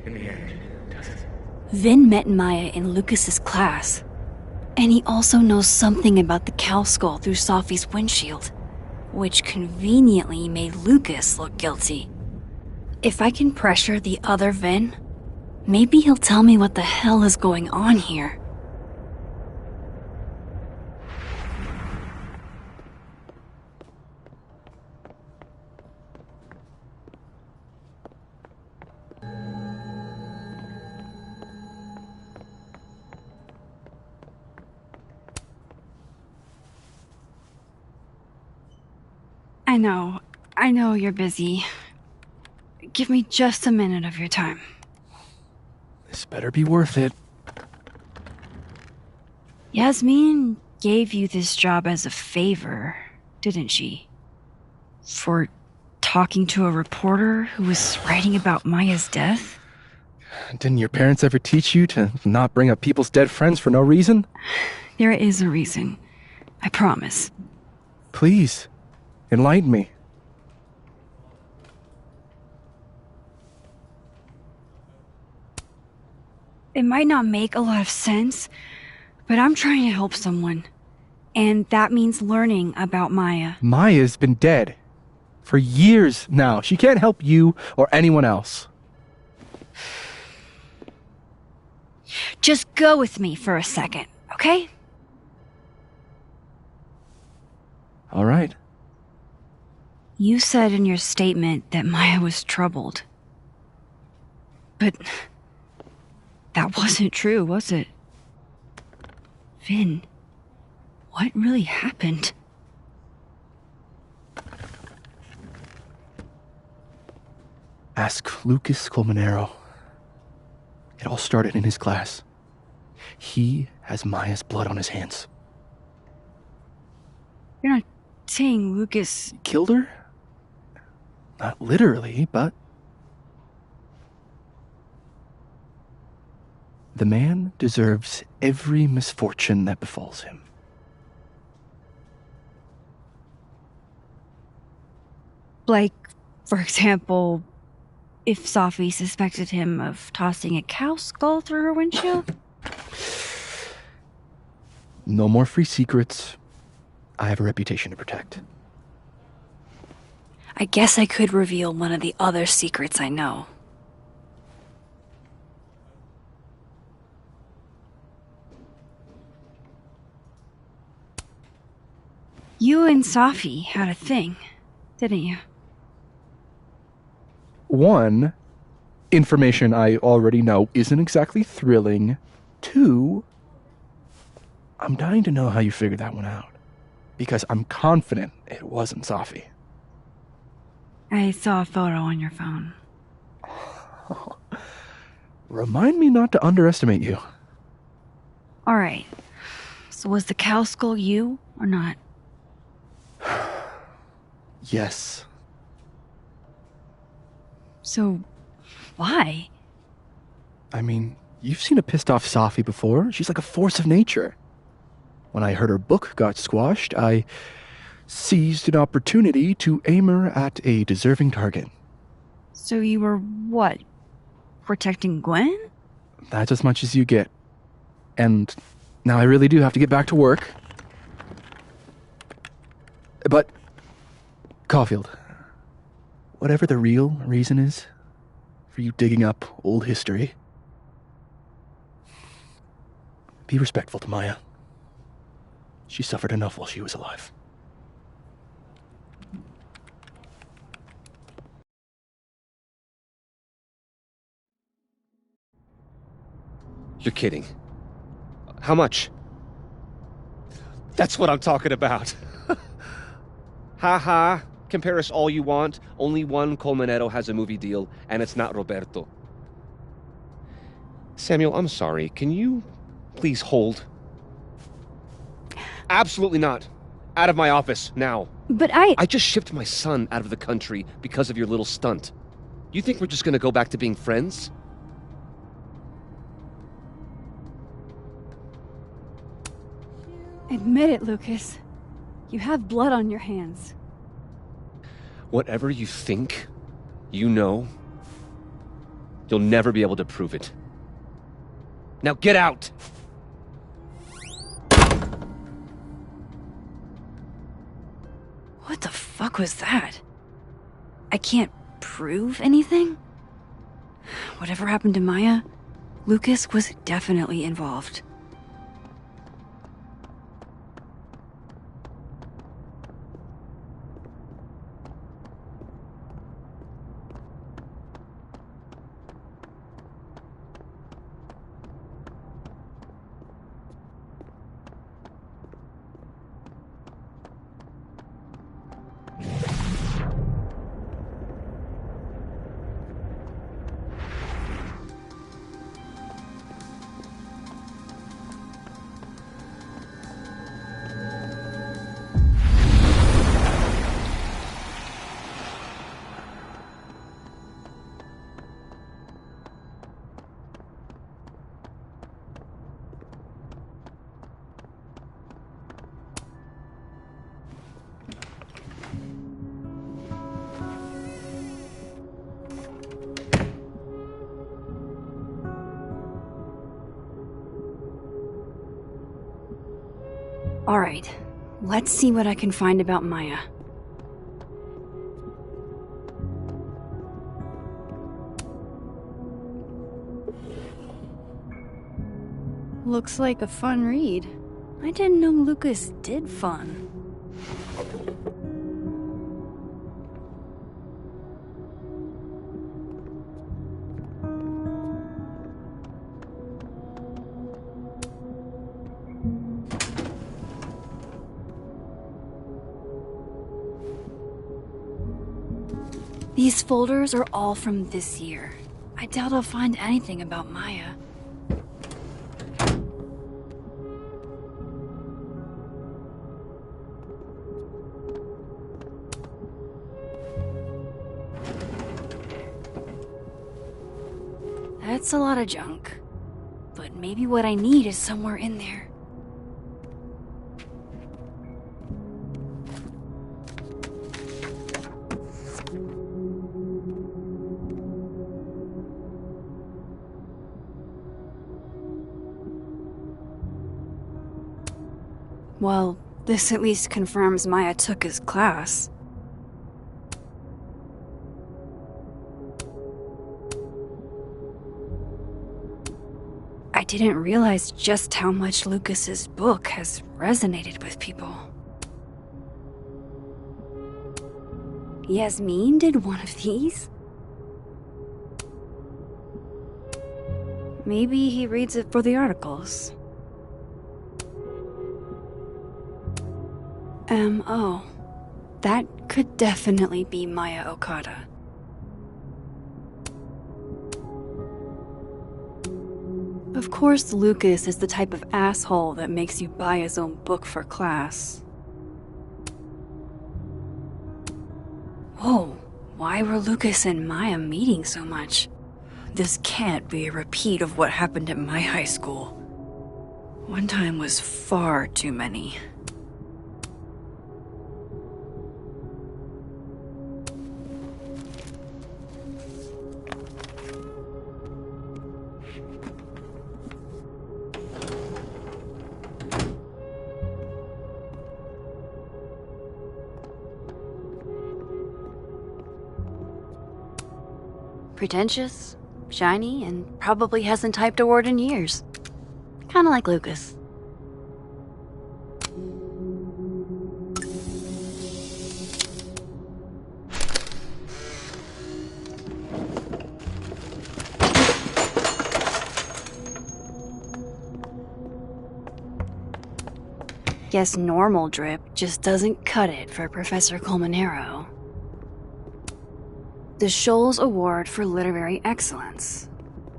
In the end, does it? Vin met Maya in Lucas's class. And he also knows something about the cow skull through Sophie's windshield, which conveniently made Lucas look guilty. If I can pressure the other Vin, maybe he'll tell me what the hell is going on here. I know you're busy. Give me just a minute of your time. This better be worth it. Yasmin gave you this job as a favor, didn't she? For talking to a reporter who was writing about Maya's death? Didn't your parents ever teach you to not bring up people's dead friends for no reason? There is a reason. I promise. Please, enlighten me. It might not make a lot of sense, but I'm trying to help someone. And that means learning about Maya. Maya's been dead for years now. She can't help you or anyone else. Just go with me for a second, okay? All right. You said in your statement that Maya was troubled. But that wasn't true, was it? Vin, what really happened? Ask Lucas Colmenero. It all started in his class. He has Maya's blood on his hands. You're not saying Lucas killed her? Not literally, but... The man deserves every misfortune that befalls him. Like, for example, if Sophie suspected him of tossing a cow skull through her windshield? No more free secrets. I have a reputation to protect. I guess I could reveal one of the other secrets I know. You and Sophie had a thing, didn't you? One, information I already know isn't exactly thrilling. Two, I'm dying to know how you figured that one out. Because I'm confident it wasn't Safi. I saw a photo on your phone. Remind me not to underestimate you. Alright. So was the cow skull you, or not? Yes. So, why? I mean, you've seen a pissed off Safi before. She's like a force of nature. When I heard her book got squashed, I seized an opportunity to aim her at a deserving target. So you were, what, protecting Gwen? That's as much as you get. And now I really do have to get back to work. But, Caulfield, whatever the real reason is for you digging up old history, be respectful to Maya. She suffered enough while she was alive. You're kidding. How much? That's what I'm talking about. Ha ha. Compare us all you want. Only one Colmenero has a movie deal, and it's not Roberto. Samuel, I'm sorry. Can you please hold? Absolutely not. Out of my office, now. But I just shipped my son out of the country because of your little stunt. You think we're just gonna go back to being friends? Admit it, Lucas. You have blood on your hands. Whatever you think, you know, you'll never be able to prove it. Now get out! What the fuck was that? I can't prove anything? Whatever happened to Maya, Lucas was definitely involved. Alright, let's see what I can find about Maya. Looks like a fun read. I didn't know Lucas did fun. These folders are all from this year. I doubt I'll find anything about Maya. That's a lot of junk. But maybe what I need is somewhere in there. Well, this at least confirms Maya took his class. I didn't realize just how much Lucas's book has resonated with people. Yasmin did one of these? Maybe he reads it for the articles. M.O. That could definitely be Maya Okada. Of course, Lucas is the type of asshole that makes you buy his own book for class. Whoa, why were Lucas and Maya meeting so much? This can't be a repeat of what happened at my high school. One time was far too many. Pretentious, shiny, and probably hasn't typed a word in years. Kinda like Lucas. Guess normal drip just doesn't cut it for Professor Colmenero. The Scholes Award for Literary Excellence.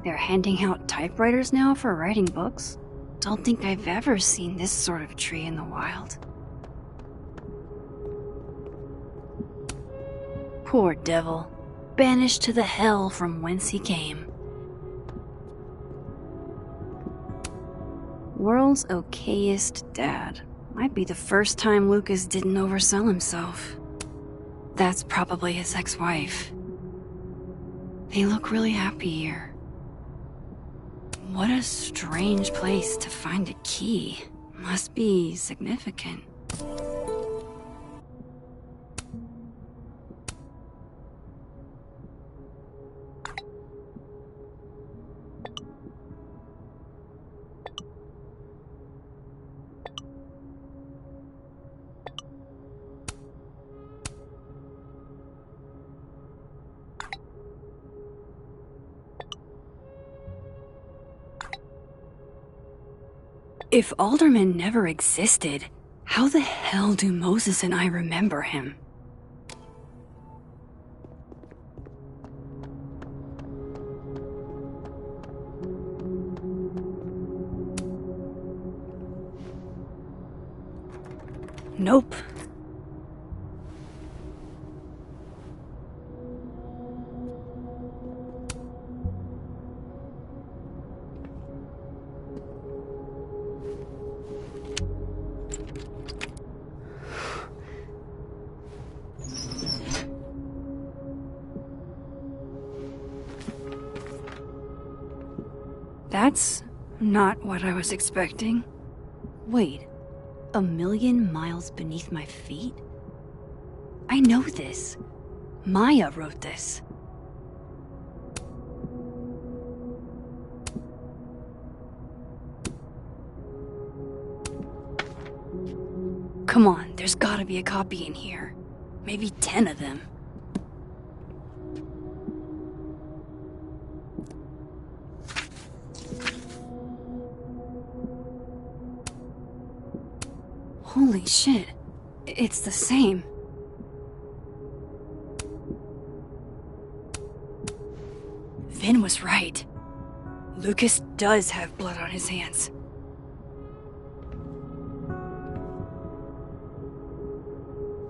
They're handing out typewriters now for writing books? Don't think I've ever seen this sort of tree in the wild. Poor devil. Banished to the hell from whence he came. World's okayest dad. Might be the first time Lucas didn't oversell himself. That's probably his ex-wife. They look really happy here. What a strange place to find a key. Must be significant. If Alderman never existed, how the hell do Moses and I remember him? Nope. That's not what I was expecting. Wait, 1,000,000 miles beneath my feet? I know this. Maya wrote this. Come on, there's gotta be a copy in here. Maybe 10 of them. Holy shit. It's the same. Vin was right. Lucas does have blood on his hands.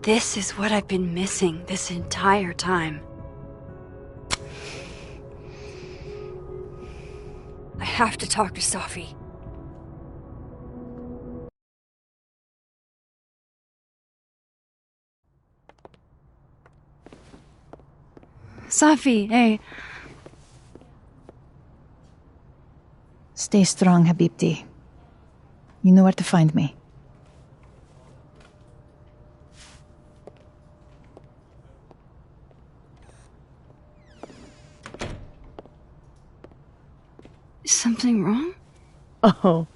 This is what I've been missing this entire time. I have to talk to Safi. Safi, hey. Stay strong, Habibti. You know where to find me. Is something wrong? Oh,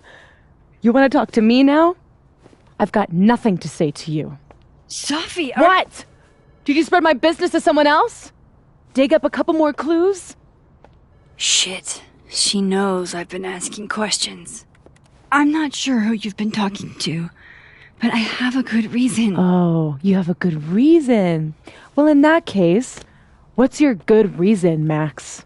you want to talk to me now? I've got nothing to say to you. Safi, What? Did you spread my business to someone else? Dig up a couple more clues? Shit. She knows I've been asking questions. I'm not sure who you've been talking to, But I have a good reason. Oh, you have a good reason. Well, in that case, what's your good reason, Max?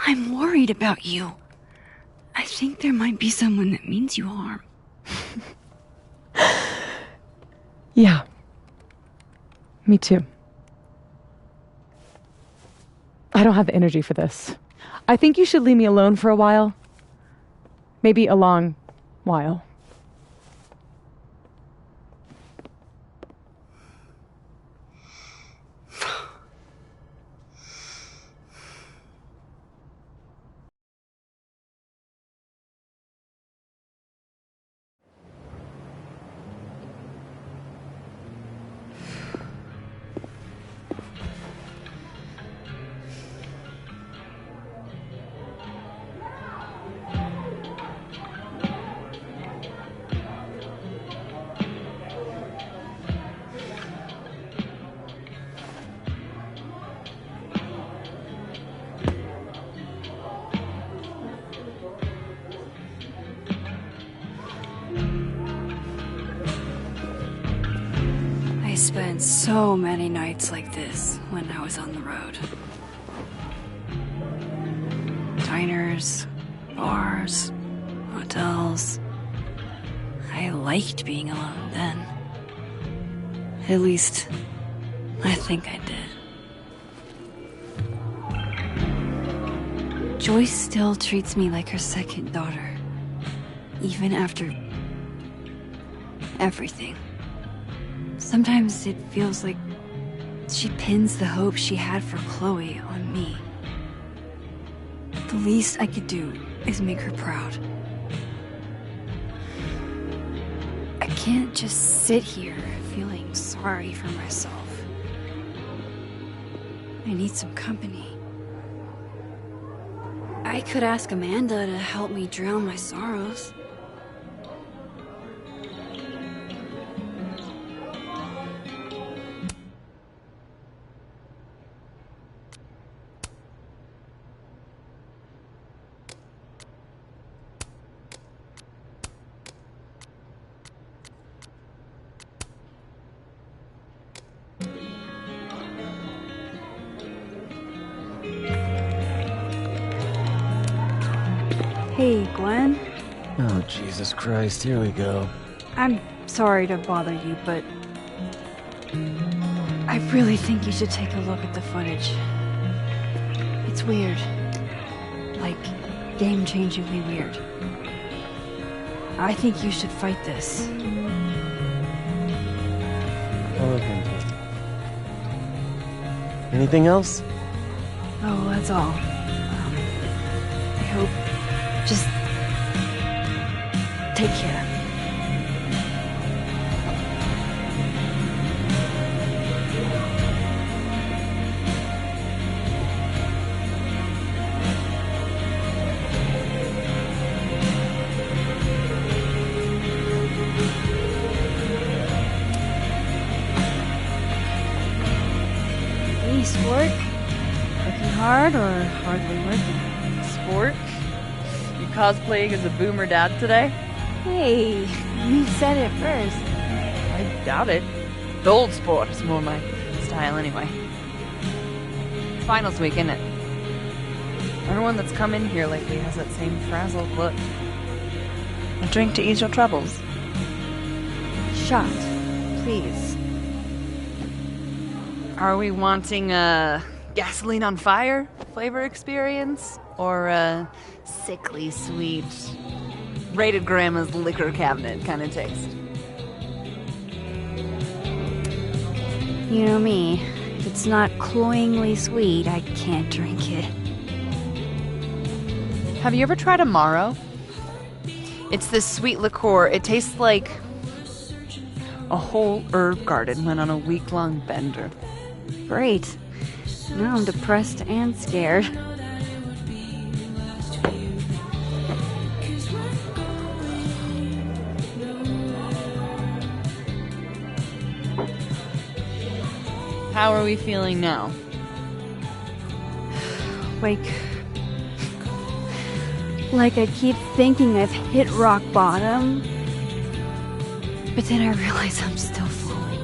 I'm worried about you. I think there might be someone that means you harm. Yeah. Me too. I don't have the energy for this. I think you should leave me alone for a while. Maybe a long while. I spent so many nights like this when I was on the road. Diners, bars, hotels. I liked being alone then. At least, I think I did. Joyce still treats me like her second daughter. Even after everything. Sometimes it feels like she pins the hope she had for Chloe on me. The least I could do is make her proud. I can't just sit here feeling sorry for myself. I need some company. I could ask Amanda to help me drown my sorrows. Hey, Glenn. Oh, Jesus Christ, here we go. I'm sorry to bother you, but I really think you should take a look at the footage. It's weird. Like, game-changingly weird. I think you should fight this. I'll look into it. Anything else? Oh, that's all. I hope... Just... take care. Hey, sport. Working hard or hardly working? Sport? You cosplaying as a boomer dad today? Hey, you said it first. I doubt it. The old sport is more my style anyway. It's finals week, isn't it? Everyone that's come in here lately has that same frazzled look. A drink to ease your troubles. Shot, please. Are we wanting a gasoline on fire flavor experience? Or a sickly sweet, rated grandma's liquor cabinet kind of taste? You know me. If it's not cloyingly sweet, I can't drink it. Have you ever tried Amaro? It's this sweet liqueur. It tastes like a whole herb garden went on a week-long bender. Great. Now I'm depressed and scared. How are we feeling now? Like Like I keep thinking I've hit rock bottom, but then I realize I'm still falling.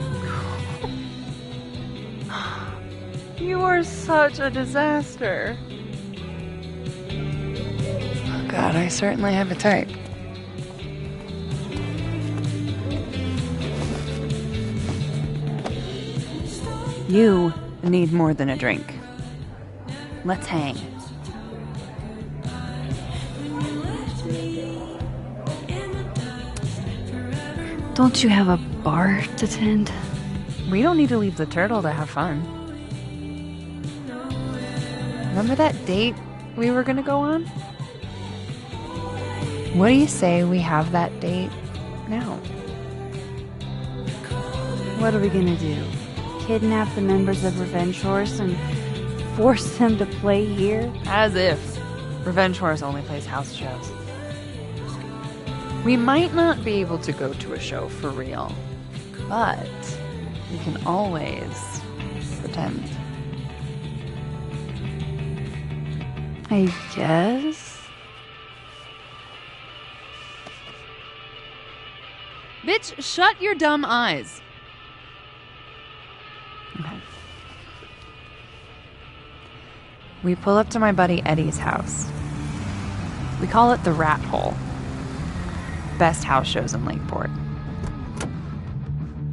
You are such a disaster. Oh God, I certainly have a type. You need more than a drink. Let's hang. Don't you have a bar to tend? We don't need to leave the turtle to have fun. Remember that date we were gonna go on? What do you say we have that date now? What are we gonna do? Kidnap the members of Revenge Horse and force them to play here? As if. Revenge Horse only plays house shows. We might not be able to go to a show for real, but we can always pretend. I guess. Bitch, shut your dumb eyes. Okay. We pull up to my buddy Eddie's house. We call it the Rat Hole. Best house shows in Lakeport.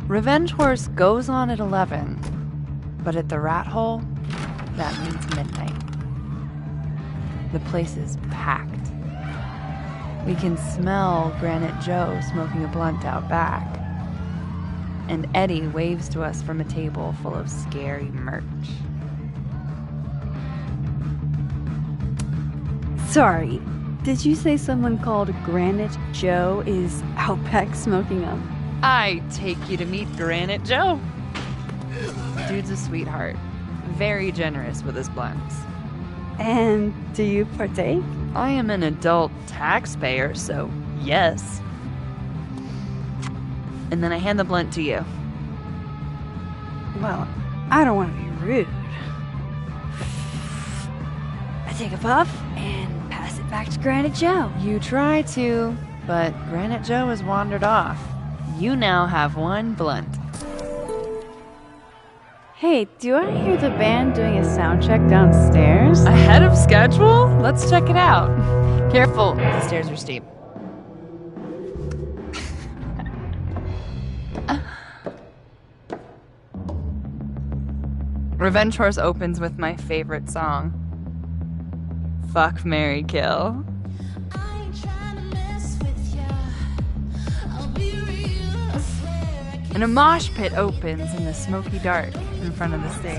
Revenge Horse goes on at 11, but at the Rat Hole, that means midnight. The place is packed. We can smell Granite Joe smoking a blunt out back. And Eddie waves to us from a table full of scary merch. Sorry, did you say someone called Granite Joe is out back smoking them? I take you to meet Granite Joe. Dude's a sweetheart. Very generous with his blunts. And do you partake? I am an adult taxpayer, so yes. And then I hand the blunt to you. Well, I don't want to be rude. I take a puff and pass it back to Granite Joe. You try to, but Granite Joe has wandered off. You now have one blunt. Hey, do I hear the band doing a sound check downstairs? Ahead of schedule? Let's check it out. Careful, the stairs are steep. Revenge Horse opens with my favorite song. Fuck, Marry, Kill. And a mosh pit opens in the smoky dark in front of the stage.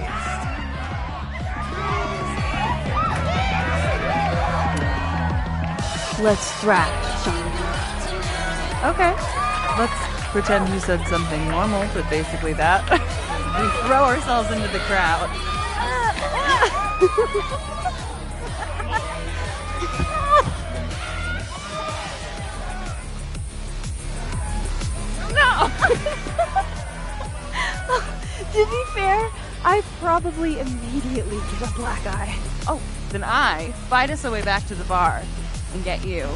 Let's thrash, John. Okay. Let's pretend you said something normal, but basically that. We throw ourselves into the crowd. No! To be fair, I probably immediately give a black eye. Oh, then I fight us a way back to the bar and get you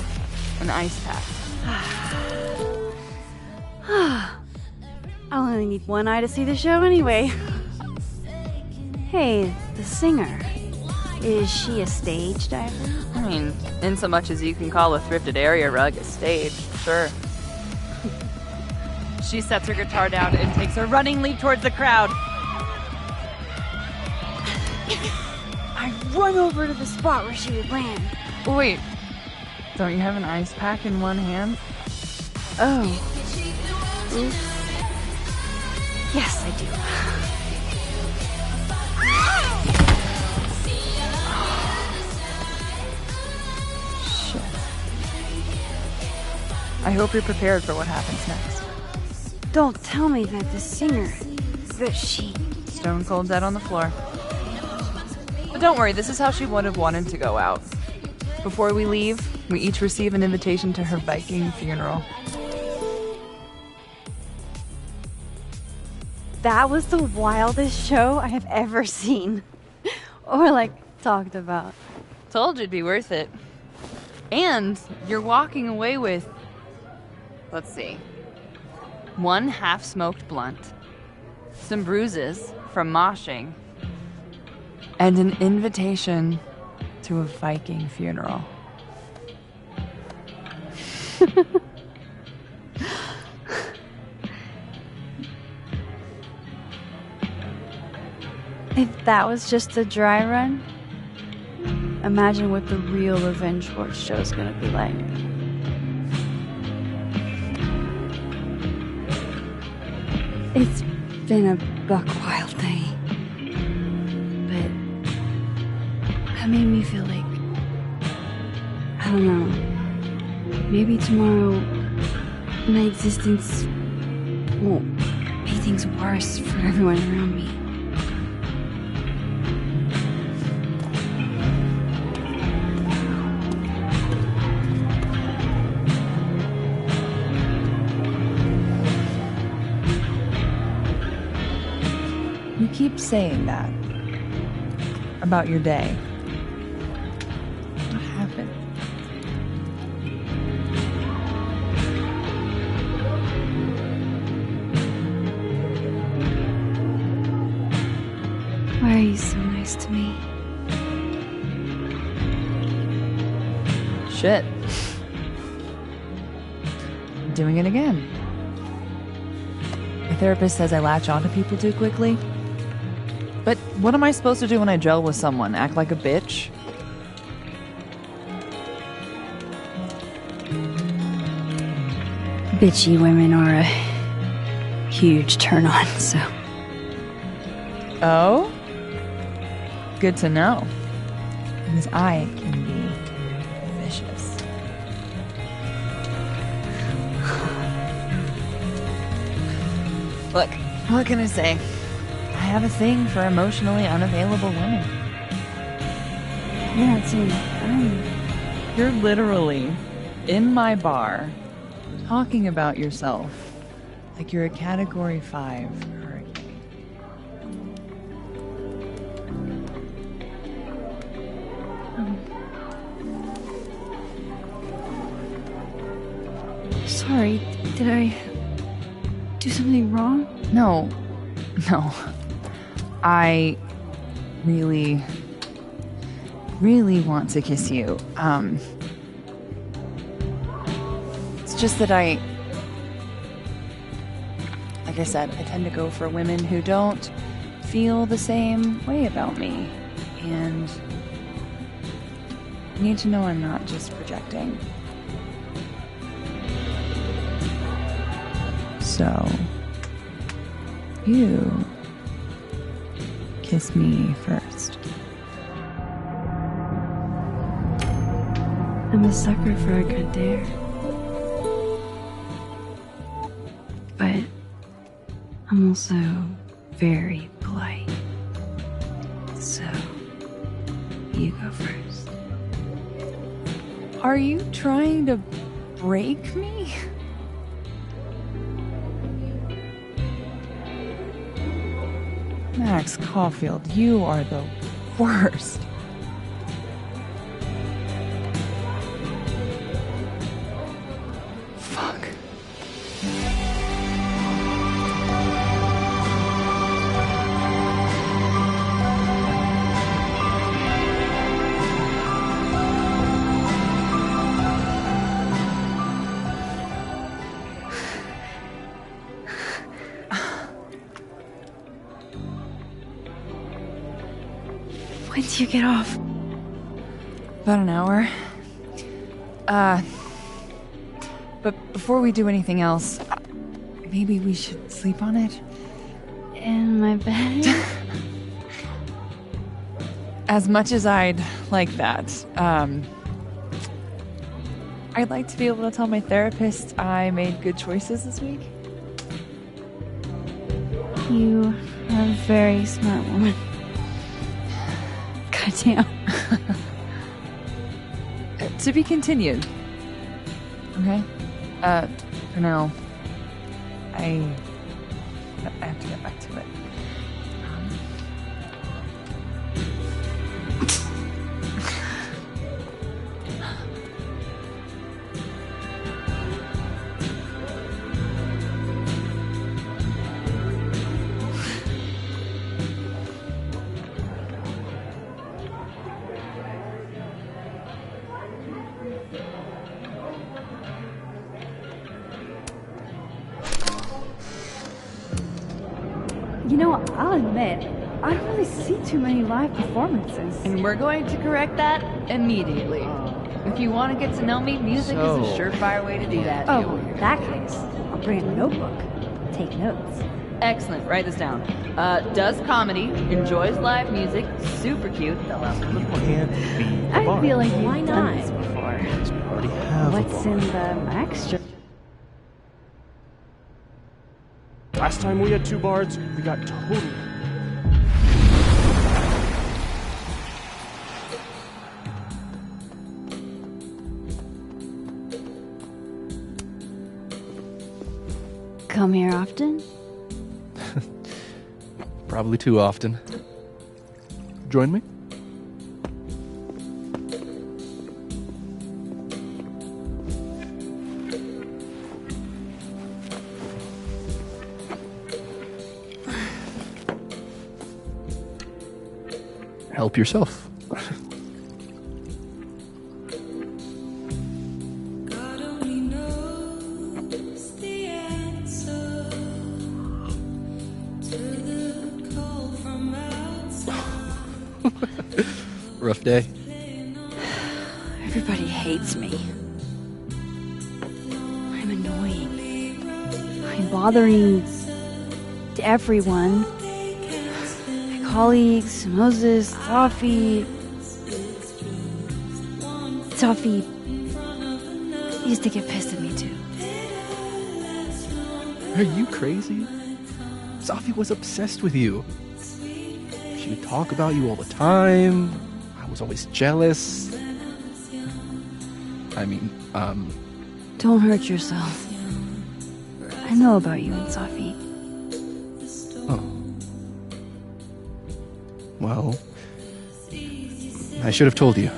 an ice pack. I'll only need one eye to see the show anyway. Hey, the singer. Is she a stage diver? I mean, in so much as you can call a thrifted area rug a stage, sure. She sets her guitar down and takes a running leap towards the crowd. I run over to the spot where she would land. Wait, don't you have an ice pack in one hand? Oh. Oops. Yes, I do. Shit. I hope you're prepared for what happens next. Don't tell me that the singer, that she... Stone cold dead on the floor. But don't worry, this is how she would have wanted to go out. Before we leave, we each receive an invitation to her Viking funeral. That was the wildest show I have ever seen. Or, talked about. Told you it'd be worth it. And you're walking away with, let's see, 1 half-smoked blunt, some bruises from moshing, and an invitation to a Viking funeral. If that was just a dry run, imagine what the real Revenge Horse show's gonna be like. It's been a buck wild day, but that made me feel like, I don't know, maybe tomorrow my existence won't make things worse for everyone around me. You keep saying that about your day. What happened? Why are you so nice to me? Shit. Doing it again. My therapist says I latch onto people too quickly. But what am I supposed to do when I gel with someone? Act like a bitch? Bitchy women are a huge turn on, so. Oh? Good to know. Because I can be vicious. Look, what can I say? I have a thing for emotionally unavailable women. You're not saying that. You're literally in my bar talking about yourself like you're a Category 5 hurricane. Sorry, did I do something wrong? No. I really want to kiss you. It's just that like I said, I tend to go for women who don't feel the same way about me. And you need to know I'm not just projecting. So, you kiss me first. I'm a sucker for a good dare. But I'm also very polite. So, you go first. Are you trying to break me? Max Caulfield, you are the worst. Fuck. When do you get off? About an hour. But before we do anything else, maybe we should sleep on it? In my bed? As much as I'd like that, I'd like to be able to tell my therapist I made good choices this week. You are a very smart woman. Goddamn. To be continued. Okay? For now, I have to get back to it. You know, I'll admit, I don't really see too many live performances. And we're going to correct that immediately. If you want to get to know me, music is a surefire way to do that. Oh, in that case, I'll bring a notebook. Take notes. Excellent. Write this down. Does comedy, enjoys live music, super cute. That last one was important. I feel like Why we've done not? this before. We already have What's a bar. in the extra? Last time we had 2 bards, we got totally. Come here often? Probably too often. Join me? Help yourself. Rough day. Everybody hates me. I'm annoying. I'm bothering everyone. My colleagues, Moses, Safi. Safi used to get pissed at me too. Are you crazy? Safi was obsessed with you. She would talk about you all the time. I was always jealous. I mean, Don't hurt yourself. I know about you and Safi. Oh. Well, I should have told you.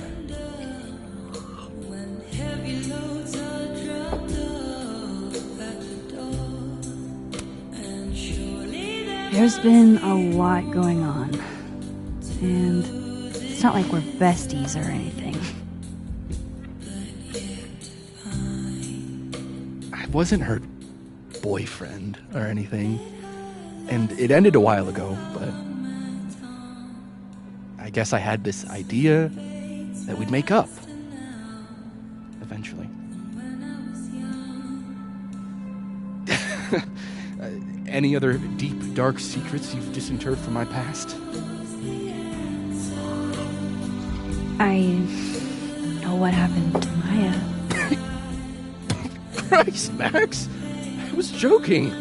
There's been a lot going on. And it's not like we're besties or anything. I wasn't her boyfriend or anything. And it ended a while ago, but I guess I had this idea that we'd make up. Eventually. Any other deep, dark secrets you've disinterred from my past? I know what happened to Maya. Christ, Max! I was joking.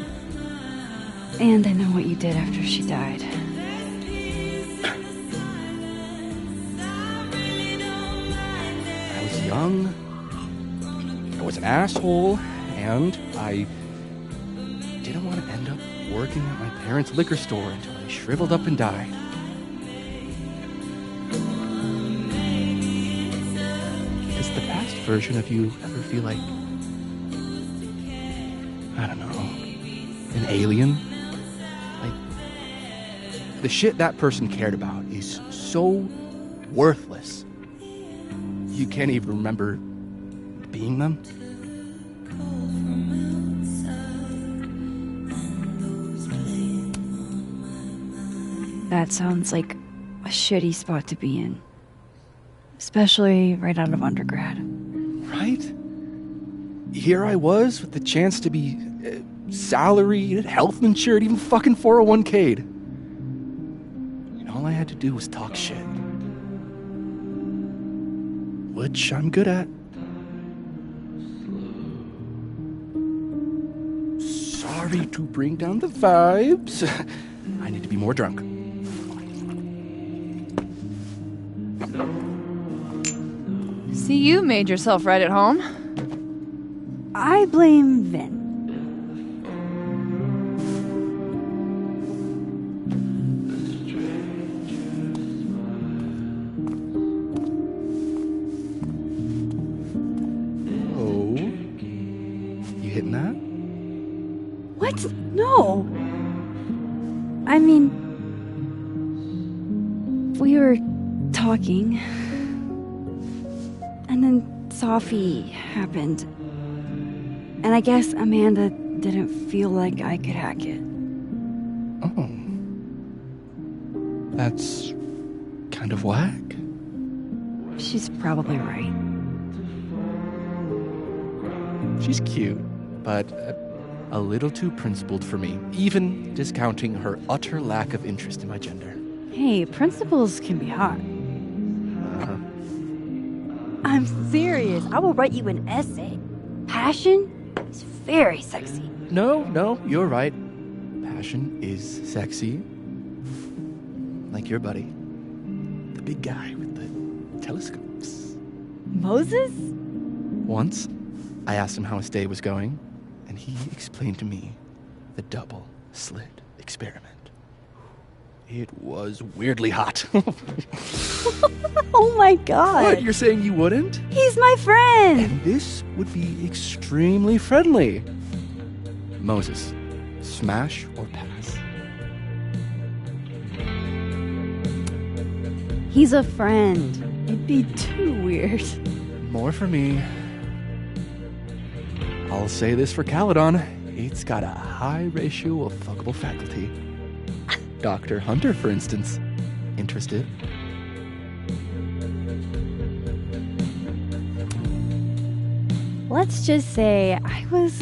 And I know what you did after she died. I was young. I was an asshole, and I didn't want to end up working at my parents' liquor store until I shriveled up and died. Does the past version of you ever feel like, I don't know, an alien? Like, the shit that person cared about is so worthless. You can't even remember being them. That sounds like a shitty spot to be in. Especially right out of undergrad. Right? Here I was with the chance to be salaried, health insured, even fucking 401k'd. And all I had to do was talk shit. Which I'm good at. Sorry to bring down the vibes. I need to be more drunk. See, you made yourself right at home. I blame Vin. Oh. You hitting that? What? No. I mean, we were talking, and then Safi happened. And I guess Amanda didn't feel like I could hack it. Oh. That's kind of whack. She's probably right. She's cute, but a little too principled for me, even discounting her utter lack of interest in my gender. Hey, principals can be hot. I'm serious. I will write you an essay. Passion is very sexy. No, you're right. Passion is sexy. Like your buddy. The big guy with the telescopes. Moses? Once, I asked him how his day was going, and he explained to me the double slit experiment. It was weirdly hot. Oh my god. What, you're saying you wouldn't? He's my friend. And this would be extremely friendly. Moses, smash or pass? He's a friend. It'd be too weird. More for me. I'll say this for Caledon. It's got a high ratio of fuckable faculty. Dr. Hunter, for instance. Interested? Let's just say I was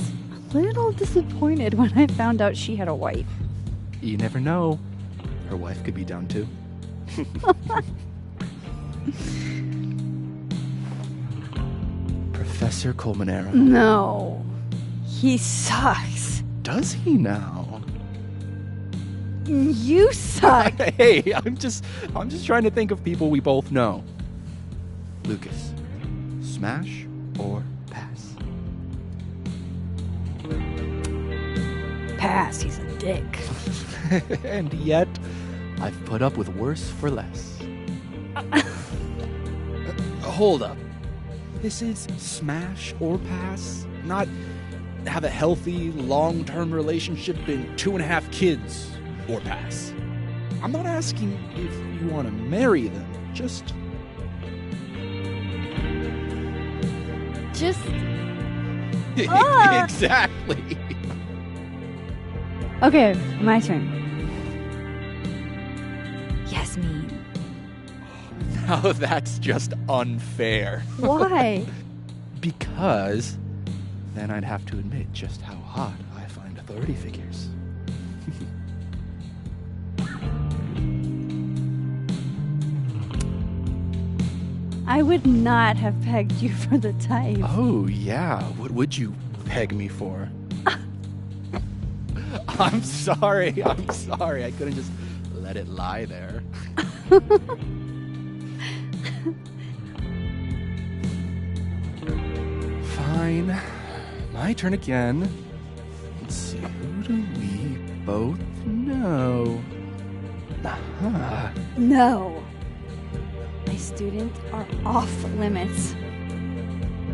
a little disappointed when I found out she had a wife. You never know. Her wife could be down too. Professor Colmenero. No. He sucks. Does he now? You suck. Hey, I'm just trying to think of people we both know. Lucas, smash or pass? Pass, he's a dick. And yet, I've put up with worse for less. Hold up. This is smash or pass? Not have a healthy, long-term relationship and 2.5 kids or pass. I'm not asking if you want to marry them. Just... Exactly. Okay, my turn. Yasmin. Now that's just unfair. Why? Because then I'd have to admit just how hot I find authority figures. I would not have pegged you for the type. Oh, yeah. What would you peg me for? I'm sorry. I couldn't just let it lie there. Fine. My turn again. Let's see. Who do we both know? Aha. No. My students are off limits.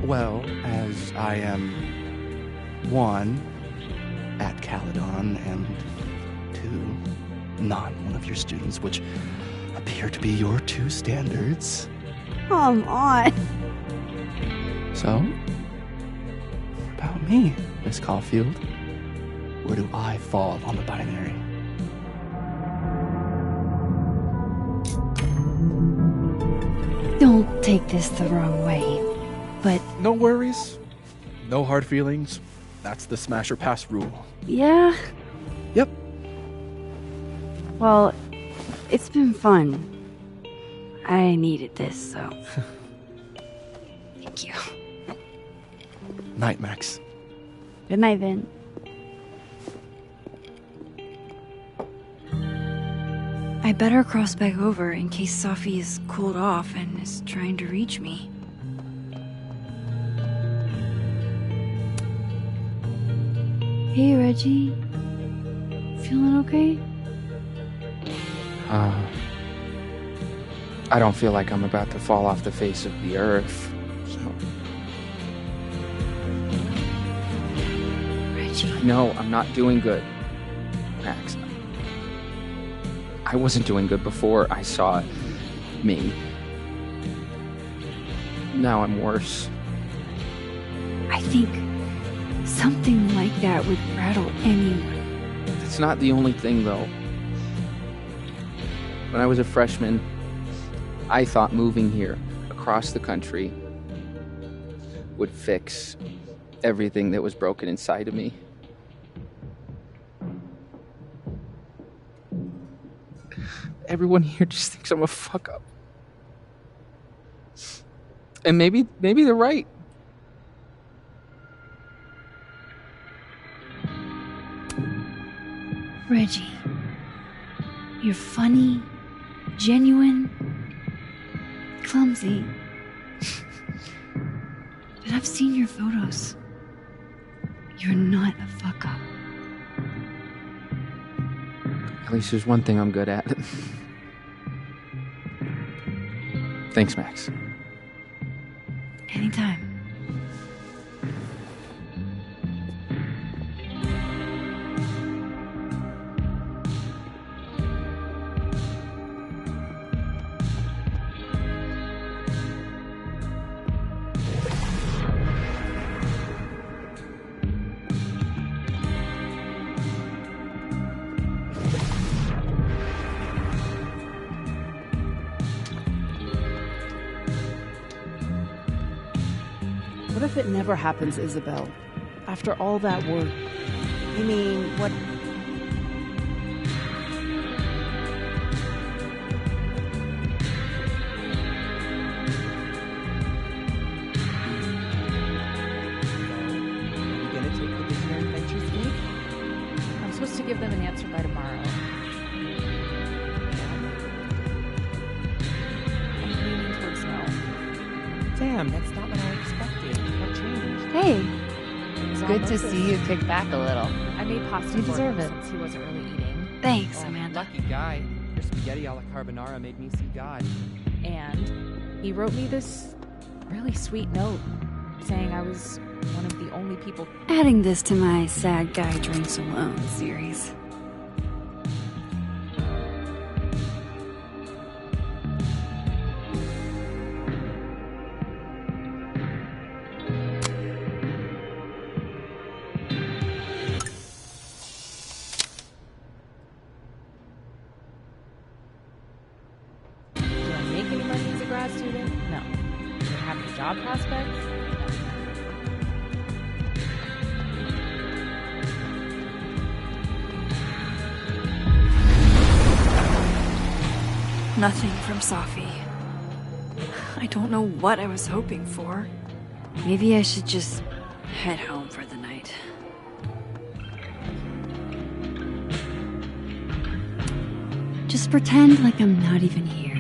Well, as I am 1, at Caledon, and 2, not one of your students, which appear to be your 2 standards. Come on. So, what about me, Miss Caulfield? Where do I fall on the binary? Don't take this the wrong way, but... No worries. No hard feelings. That's the smash or pass rule. Yeah? Yep. Well, it's been fun. I needed this, so... Thank you. Night, Max. Good night, Vin. I better cross back over in case Sophie is cooled off and is trying to reach me. Hey, Reggie. Feeling okay? I don't feel like I'm about to fall off the face of the earth, so... Reggie? No, I'm not doing good, Max. I wasn't doing good before I saw me. Now I'm worse. I think something like that would rattle anyone. That's not the only thing, though. When I was a freshman, I thought moving here across the country would fix everything that was broken inside of me. Everyone here just thinks I'm a fuck up. And maybe they're right. Reggie, you're funny, genuine, clumsy. But I've seen your photos. You're not a fuck up. At least there's one thing I'm good at. Thanks, Max. Anytime. What if it never happens, Isabel? After all that work? You mean, what? You gonna take the Disney Adventures week? I'm supposed to give them an answer by tomorrow. I'm leaning towards no. Damn, that's not what I expected. What changed? Hey. It's Good to see you kick back a little. I made pasta You for deserve him it. since he wasn't really eating. Thanks, Oh, Amanda. lucky guy. Your spaghetti alla carbonara made me see God. And he wrote me this really sweet note saying I was one of the only people. Adding this to my Sad Guy Drinks Alone series. Do I make any money as a grad student? No. Do I have any job prospects? Nothing from Safi. I don't know what I was hoping for. Maybe I should just head home for the night. Just pretend like I'm not even here.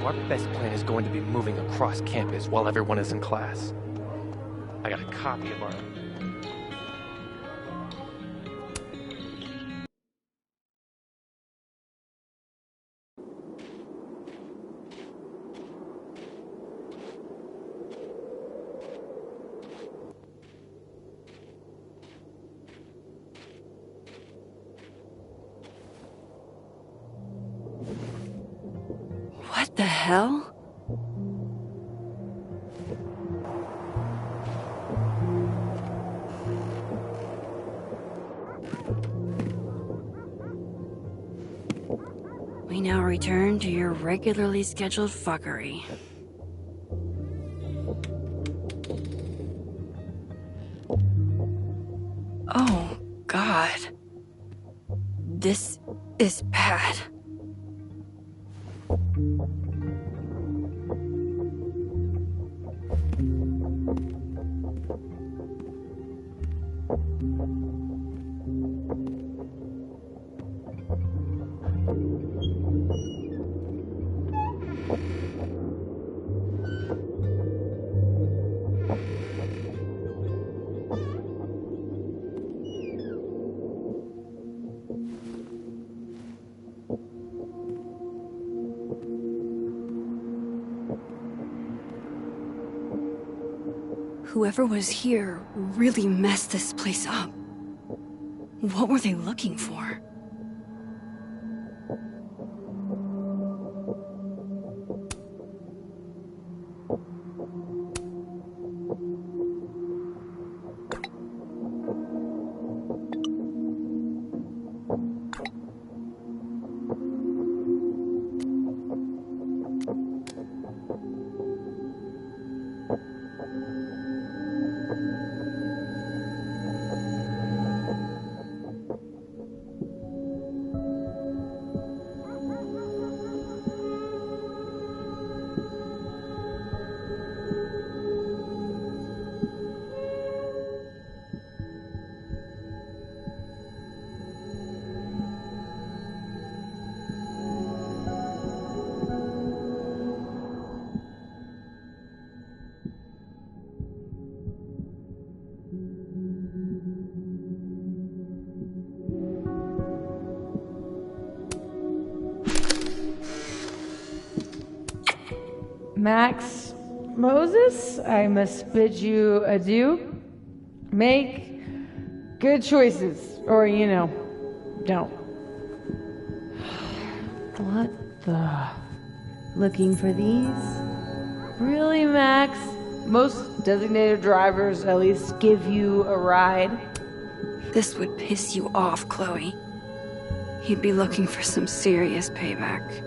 Our best plan is going to be moving across campus while everyone is in class. I got a copy of our... What the hell? We now return to your regularly scheduled fuckery. Oh, God. This is bad. Whoever was here really messed this place up. What were they looking for? Max Moses, I must bid you adieu. Make good choices, or, don't. What the? Looking for these? Really, Max? Most designated drivers at least give you a ride. This would piss you off, Chloe. He'd be looking for some serious payback.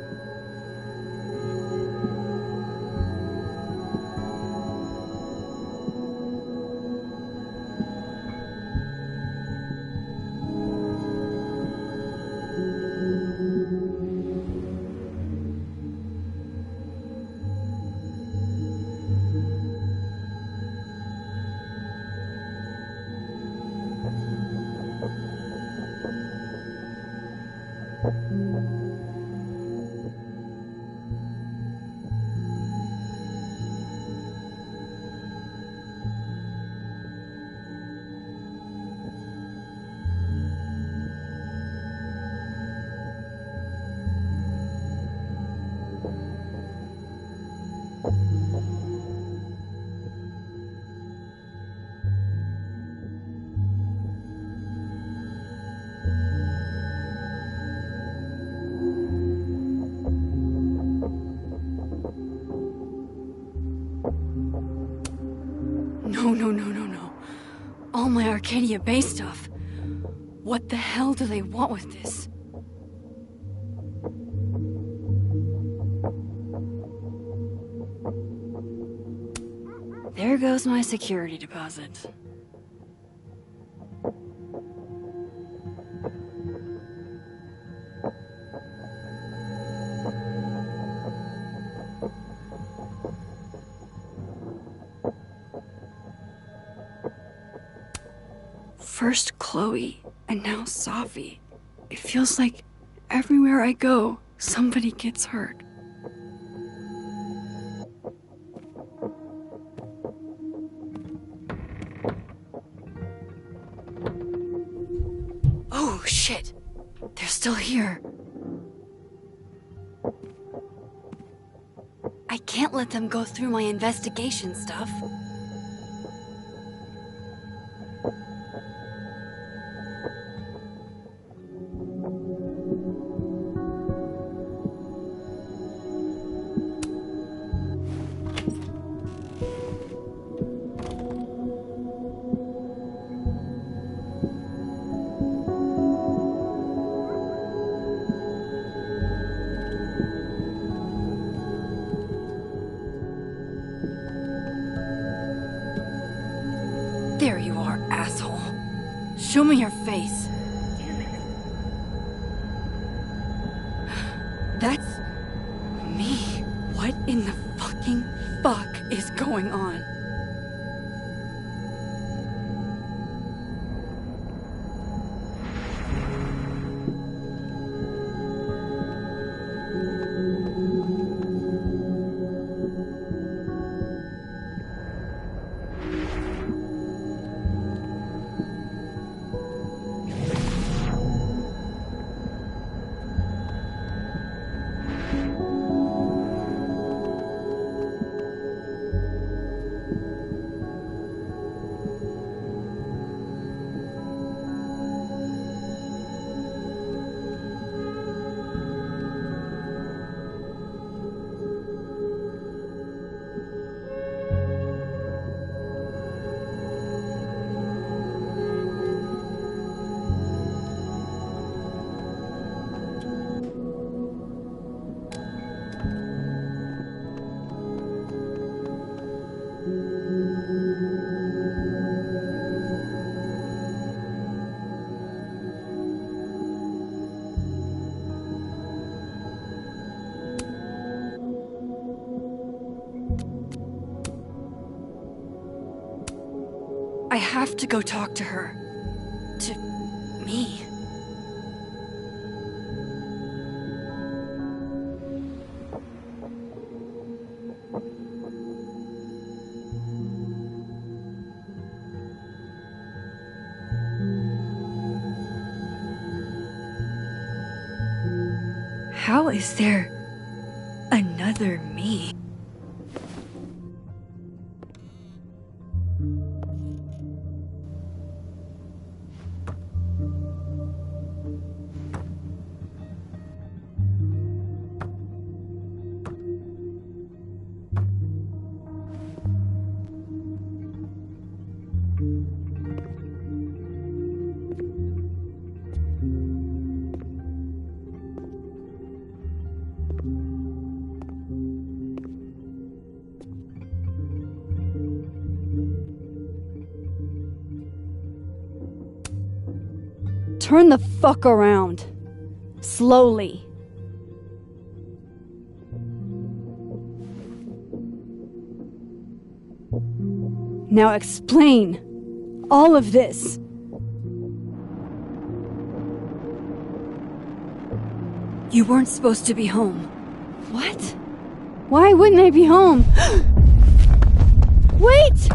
No. All my Arcadia Bay stuff. What the hell do they want with this? There goes my security deposit. First Chloe, and now Safi. It feels like everywhere I go, somebody gets hurt. Oh, shit! They're still here. I can't let them go through my investigation stuff. There you are, asshole. Show me your face. That's me. What in the fucking fuck is going on? I have to go talk to her. To me. How is there another me? Turn the fuck around. Slowly. Now explain all of this. You weren't supposed to be home. What? Why wouldn't I be home? Wait!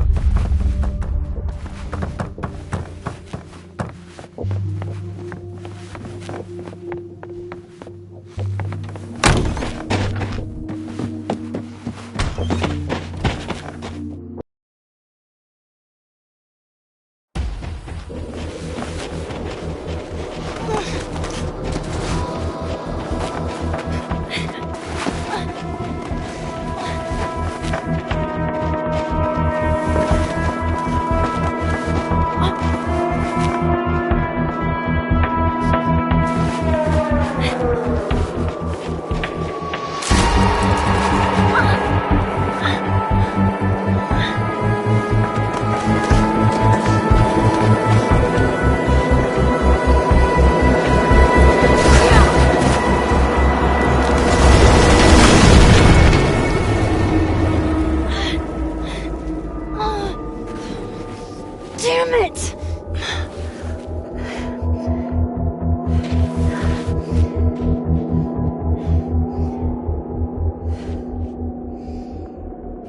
Damn it!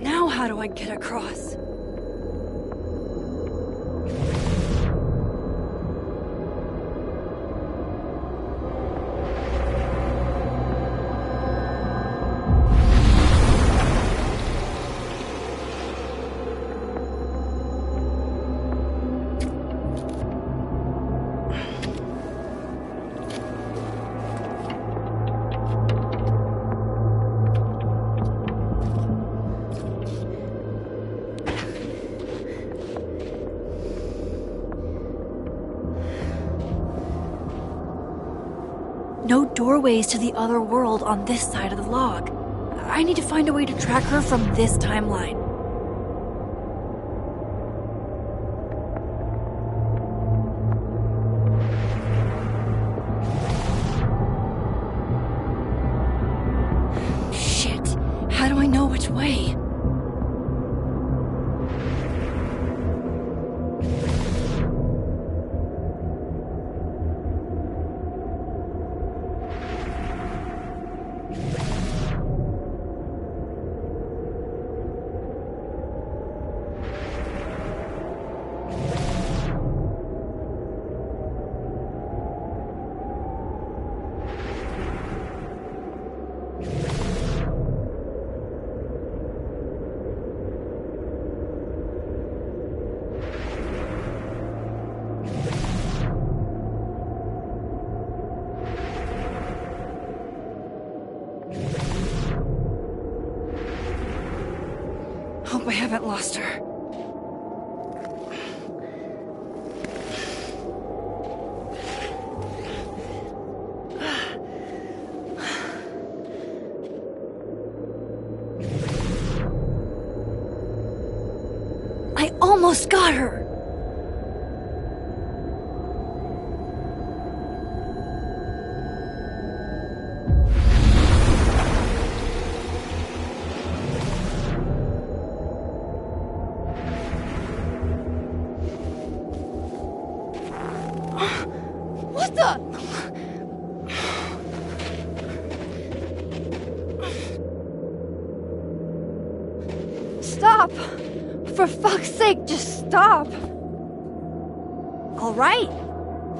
Now how do I get across? No doorways to the other world on this side of the log. I need to find a way to track her from this timeline. Shit. How do I know which way? Hope I haven't lost her. I almost got her! What the? Stop! For fuck's sake, just stop! All right.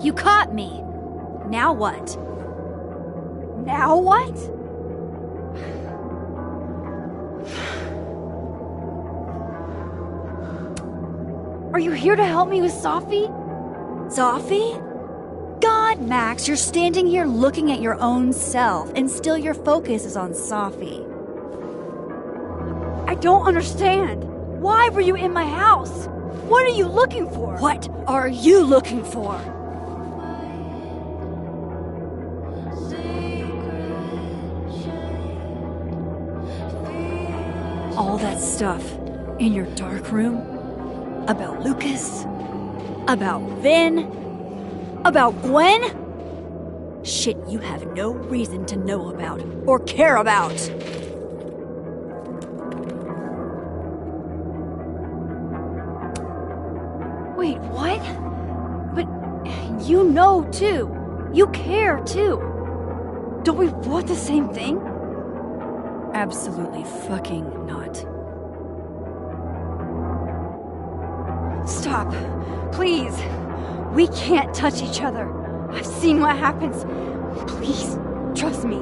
You caught me. Now what? Now what? Are you here to help me with Sophie? Sophie? God, Max, you're standing here looking at your own self, and still your focus is on Sophie. I don't understand. Why were you in my house? What are you looking for? What are you looking for? All that stuff in your dark room? About Lucas? About Vin? About Gwen? Shit you have no reason to know about or care about. Wait, what? But you know too. You care too. Don't we want the same thing? Absolutely fucking not. Stop. Please. We can't touch each other. I've seen what happens. Please, trust me.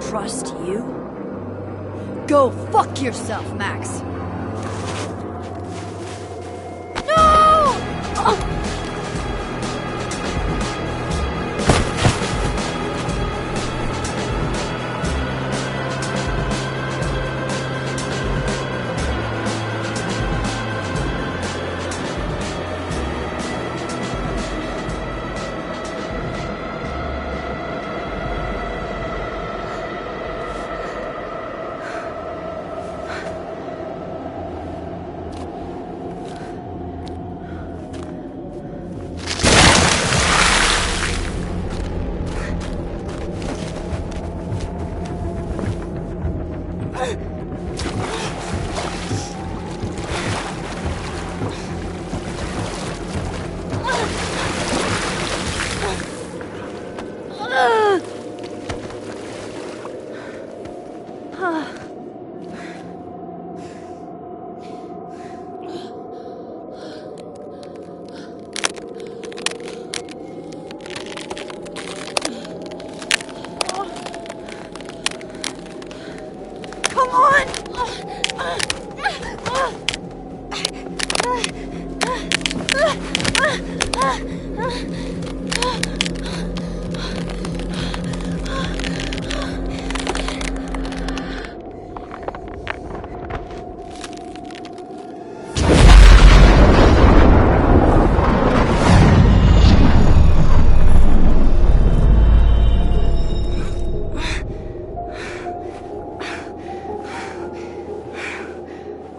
Trust you? Go fuck yourself, Max.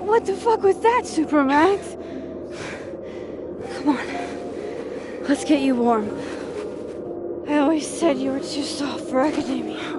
What the fuck was that, Supermax? Come on. Let's get you warm. I always said you were too soft for academia.